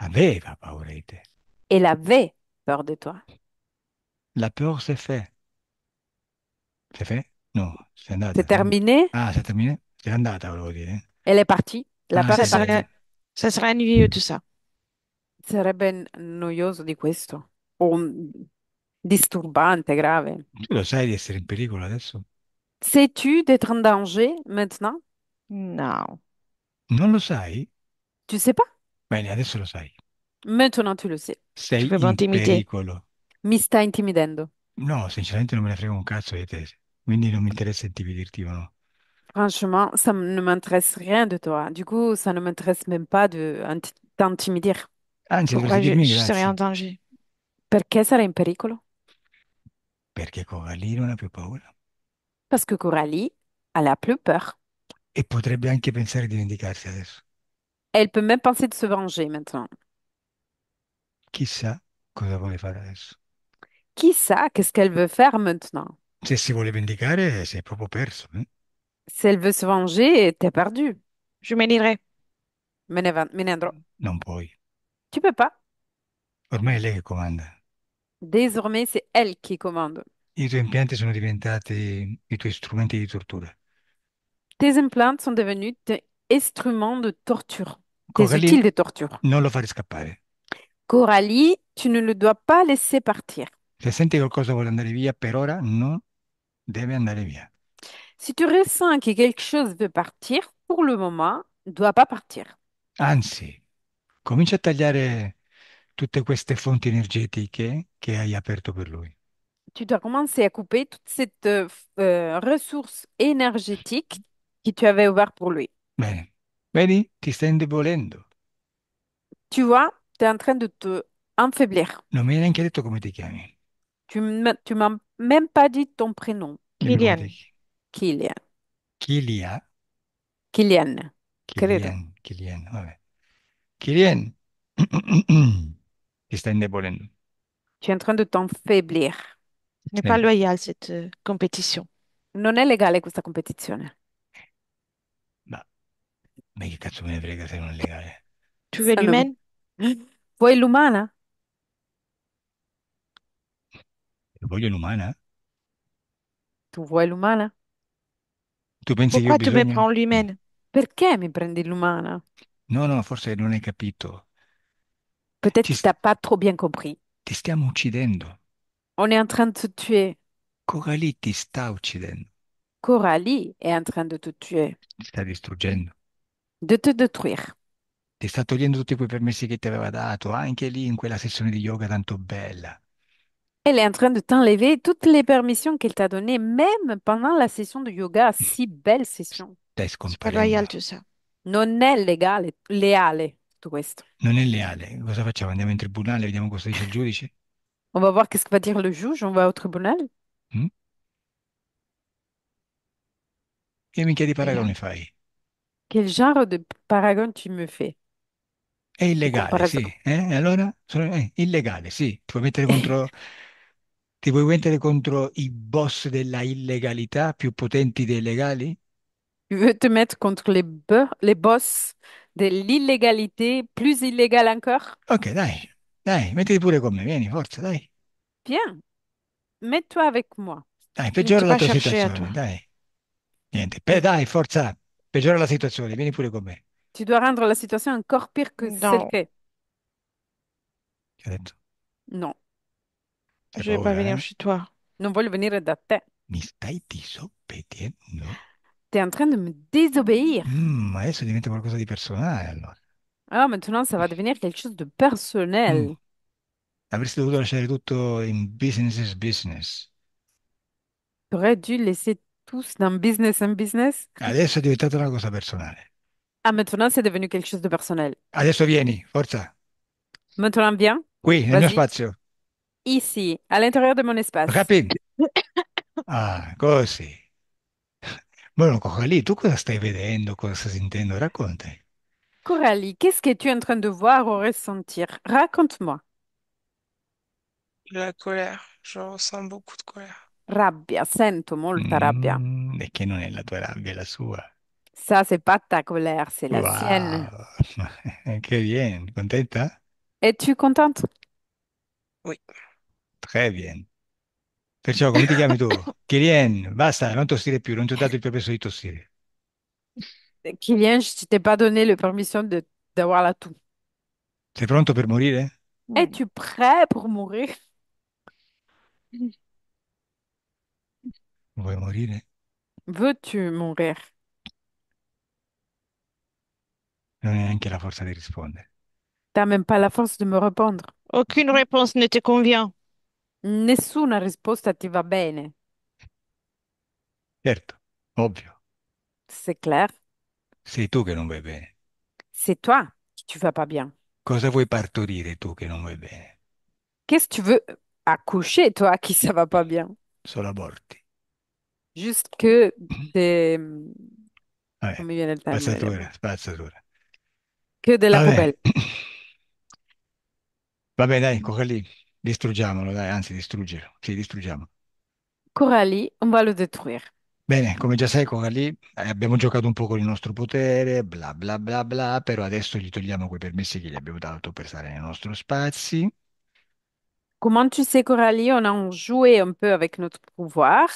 Aveva paura di te. Elle avait peur de toi. La peur c'est fait. C'est fait? No, sei C'est andata. terminé. Ah, sei terminato? Sei andata, volevo dire. Eh? Elle est partie. La Ah, peur Ça è sei serait, andata. partie. ça serait ennuyeux, tout ça. Sarebbe noioso di questo. O disturbante, grave. Tu lo sai di essere in pericolo adesso? Sais-tu d'être en danger maintenant? Non. Non lo sai? Tu sais pas? Bene, adesso lo sai. Maintenant tu le sais. Tu Sei peux in m'intimider. pericolo. Mi sta intimidendo. No, sinceramente non me ne frega un cazzo di te. Quindi non mi interessa intimidirti o no. Franchement, ne m'intéresse rien de toi. Du coup, ça ne m'intéresse même pas de t'intimider. Anzi, Pourquoi dovresti je, dirmi je serais en grazie, danger? Perché sarei in pericolo? perché Coralie non ha più paura Parce que Coralie, elle a plus peur. e potrebbe anche pensare di vendicarsi adesso. Elle peut même penser de se venger maintenant. Chissà cosa vuole fare adesso. Qui sait qu'est-ce qu'elle veut faire maintenant? Se si vuole vendicare, si è proprio perso, eh? Si elle veut se venger, t'es perdu. Je m'élirai. Menendro. Non puoi. Tu peux pas. Ormai è lei che comanda. Désormais, c'est elle qui commande. I tuoi impianti sono diventati i tuoi strumenti di tortura. Tes implants sont devenus tes instruments de torture, tes outils Coralie, de torture. non lo fare scappare. Coralie, tu ne le dois pas laisser partir. Se senti che qualcosa vuole andare via, per ora non deve andare via. Si tu ressens que quelque chose veut partir, pour le moment, ne doit pas partir. Anzi, comincia a tagliare tutte queste fonti energetiche che hai aperto per lui. Tu dois commencer à couper toute cette ressource énergétique que tu avais ouverte pour lui. Bene, vedi? Ti stai indebolendo. Tu vois, tu es en train de te affaiblir. Non mi hai neanche detto come ti chiami. Tu m'as même pas dit ton prénom, Dimmi come ti Kylian, chiami. Kylian. Kilia? Kylian, credo. Kilian, vabbè. Kilian, ti stai indebolendo. Tu es en train de t'affaiblir. ce n'est pas Senti, loyal cette compétition. Non è legale questa competizione. ma, ma che cazzo me ne frega se non è legale? Tu veux Ça ne- l'humaine? Vuoi l'umana? Lo voglio in umana? Tu vuoi l'umana? Tu pensi che io ho Pourquoi tu me bisogno? prends l'humaine? Perché mi prendi l'umana? No, no, forse non hai capito. Peut-être Ti, que t'as pas trop bien compris. ti stiamo uccidendo. On est en train de te tuer. Coralie ti sta uccidendo. Coralie est en train de te tuer, Ti sta distruggendo. de te détruire. Ti sta togliendo tutti quei permessi che ti aveva dato, anche lì in quella sessione di yoga tanto bella. Elle est en train de t'enlever toutes les permissions qu'elle t'a données, même pendant la session de yoga, si belle session. Stai C'est pas scomparendo. loyal tout ça. Non è legale, leale tutto questo. Non è leale. Cosa facciamo? Andiamo in tribunale, vediamo cosa dice il giudice? On va voir qu'est-ce que va dire le juge, on va au tribunal. Mm? Che minchia di Rien. paragone fai? Quel genre de paragon tu me fais? È De illegale, comparaison. sì. E allora? Illegale, sì. Ti vuoi mettere contro i boss della illegalità più potenti dei legali? Tu veux te mettre contre les boss de l'illégalité, plus illégale encore? Ok, dai, dai, mettiti pure con me, vieni, forza, dai. Bien, mets-toi avec moi. Dai, Je ne peggiora t'ai la pas tua cherché à situazione, toi. dai. Niente, dai, forza, peggiora la situazione, vieni pure con me. Tu dois rendre la situation encore pire que celle Non, qu'elle est. Ti ho detto, Non, hai je vais pas paura, venir eh? chez toi. non voglio venire da te. Mi stai disobbediendo? Tu es en train de me désobéir. Adesso diventa qualcosa di personale, allora. Ah, maintenant, ça va devenir quelque chose de Mm, personnel. Avresti dovuto lasciare tutto in business is business. Tu aurais dû laisser tous dans business and business. Adesso è diventata una cosa personale. Ah, maintenant, c'est devenu quelque chose de personnel. Adesso vieni, forza, Maintenant, viens. qui, nel mio Vas-y. spazio. Ici, à l'intérieur de mon espace. Capi? Ah, così. Buono, lì, tu cosa stai vedendo, cosa stai sentendo? Raccontami. Coralie, qu'est-ce que tu es en train de voir ou ressentir? Raconte-moi. La colère. Je ressens beaucoup de colère. Rabbia, sento molta rabbia. E che non è la tua rabbia, è la sua. Ça, c'est pas ta colère, c'est la sienne. Wow, che bien, contenta? Es-tu contente? Oui. Très bien. Perciò, come ti chiami tu? Kirien, basta, non tossire più, non ti ho dato il permesso di tossire. Kylian, je t'ai pas donné la permission de d'avoir la toux. Sei pronto per morire? Hmm. Es-tu prêt pour mourir? Vuoi morire? Veux-tu mourir? Non hai neanche la forza di rispondere. T'as même pas la force de me répondre. Aucune réponse ne te convient. Nessuna risposta ti va bene. Certo, ovvio, C'est clair. sei tu che non vai bene. C'est toi qui tu vas pas bien. Cosa vuoi partorire tu che non vuoi bene? Qu'est-ce que tu veux accoucher, toi, qui ça va pas bien? Solo aborti. Juste que des... Vabbè, Non mi viene il termine. spazzatura, spazzatura. Que de la Vabbè, poubelle. vabbè, dai, Coralie, distruggiamolo, dai, anzi, distruggilo. Sì, distruggiamolo. Coralie, on va le détruire. Bene, come già sai, Coralie, abbiamo giocato un po' con il nostro potere, bla bla bla bla, però adesso gli togliamo quei permessi che gli abbiamo dato per stare nei nostri spazi. Comment tu sais, Coralie, on a joué un peu avec notre pouvoir,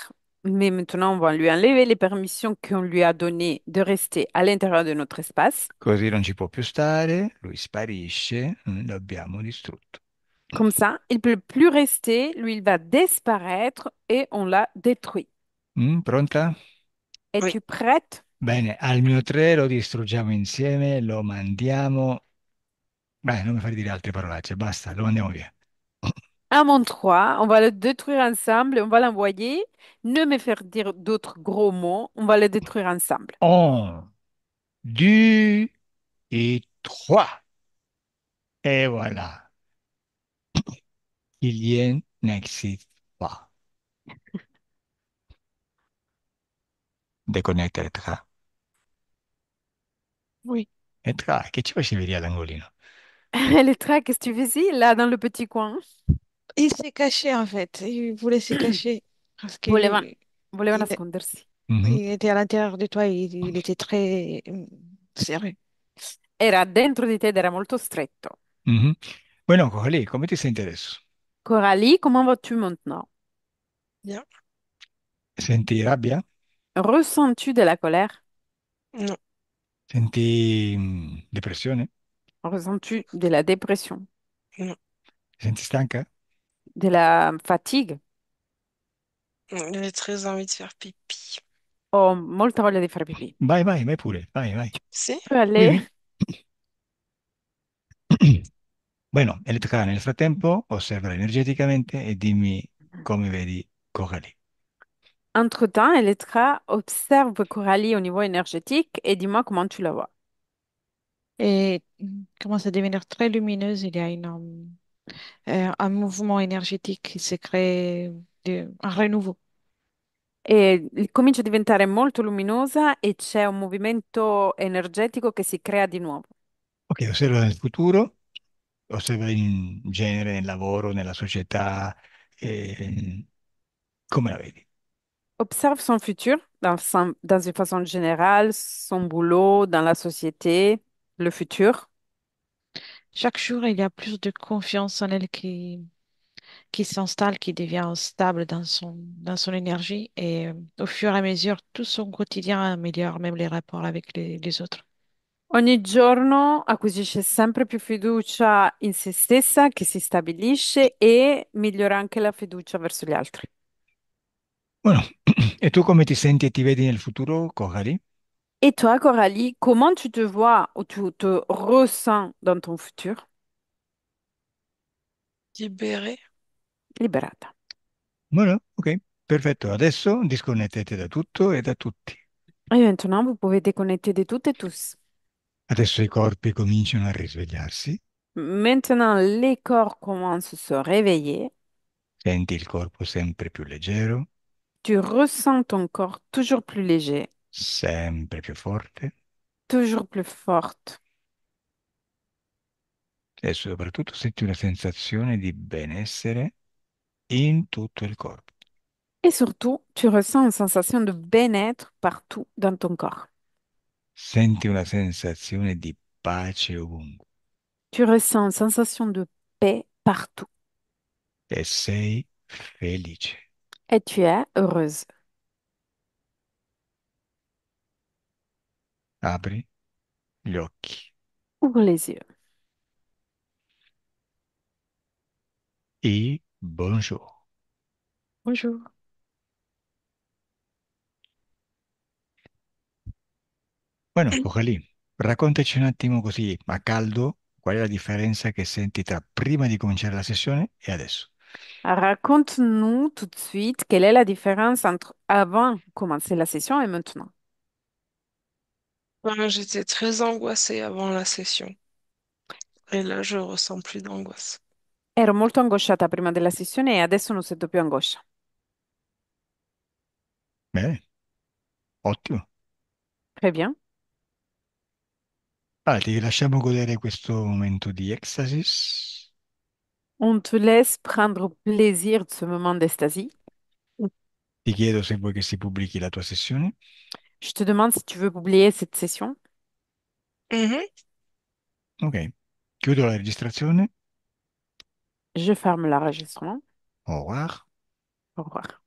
mais maintenant on va lui enlever les permissions qu'on lui a données de rester à l'intérieur de notre espace. Così non ci può più stare, lui sparisce, l'abbiamo distrutto. Comme ça, il peut plus rester, lui, il va disparaître et on l'a détruit. Pronta? Oui. Es-tu prête? Bene, al mio 3 lo distruggiamo insieme, lo mandiamo. Beh, non mi fare dire altre parolacce, basta, lo mandiamo via. À mon 3, on va le détruire ensemble et on va l'envoyer. Ne me faire dire d'autres gros mots, on va le détruire ensemble. Un, deux et trois. Et voilà, il n'existe pas. Deconnette le tra. Oui. E tra, che ci facevi lì all'angolino? Les traits, qu'est-ce que tu fais ici, là, dans le petit coin? Il s'est caché en fait. Il voulait se cacher parce que Voleva, voleva il, nascondersi. Mhm, il était à l'intérieur de toi. Il était très sérieux. Era dentro di te ed era molto stretto. mhm. Bueno, Coralie, come ti senti adesso? Coralie, comment vas-tu maintenant? Bien. Senti rabbia? Ressens-tu de la colère? Non, Senti depressione? Ressens-tu de la dépression? non. Senti stanca? De la fatigue? J'ai très envie de faire pipi. Ho molta voglia di fare pipì. Vai, vai, vai pure, vai, vai. Si? Puoi Oui, aller? oui. Bueno, Elettra, nel frattempo osservala energeticamente e dimmi come vedi Coralie. Entre-temps, Elettra observe Coralie au niveau énergétique et dis-moi comment tu la vois. Et commence à devenir très lumineuse. Il y a un mouvement énergétique qui se crée, un renouveau. E comincia a diventare molto luminosa e c'è un movimento energetico che si crea di nuovo. Ok, osserva nel futuro, osserva in genere nel lavoro, nella società, come la vedi? Observe son futur dans une façon générale, son boulot, dans la société, le futur. Chaque jour, il y a plus de confiance en elle qui s'installe, qui devient stable dans son énergie. Et au fur et à mesure, tout son quotidien améliore, même les rapports avec les autres. Ogni giorno acquisisce sempre più fiducia in se stessa, che si stabilisce e migliora anche la fiducia verso gli altri. Bueno, e tu come ti senti e ti vedi nel futuro, Coralie? Et toi, Coralie, comment tu te vois ou tu te ressens dans ton futur? Libéré. Liberata. Bueno, ok, perfetto. Adesso disconnettete da tutto e da tutti. Et maintenant, vous pouvez déconnecter de toutes et tous. Adesso i corpi cominciano a risvegliarsi. Maintenant, les corps commencent à se réveiller. Senti il corpo sempre più leggero, Tu ressens ton corps toujours plus léger, sempre più forte toujours plus forte. e soprattutto senti una sensazione di benessere in tutto il corpo. Et surtout, tu ressens une sensation de bien-être partout dans ton corps. Senti una sensazione di pace ovunque Tu ressens une sensation de paix partout. e sei felice. Et tu es heureuse. Apri gli occhi Ouvre les yeux. e bonjour. Bonjour. Bueno, Coralie, raccontaci un attimo così a caldo qual è la differenza che senti tra prima di cominciare la sessione e adesso. Raconte-nous tout de suite quelle est la différence entre avant de commencer la session et maintenant. Ben, j'étais très angoissée avant la session. Et là, je ressens plus d'angoisse. Ero molto angosciata prima della sessione e adesso non sento più angoscia. Bene, ottimo. Très bien. Allora, ti lasciamo godere questo momento di ecstasis. On te laisse prendre plaisir de ce moment d'estasie. Ti chiedo se vuoi che si pubblichi la tua sessione. Je te demande si tu veux publier cette session. Mhm. Ok, chiudo la registrazione. Je ferme l'enregistrement. Au revoir. Au revoir.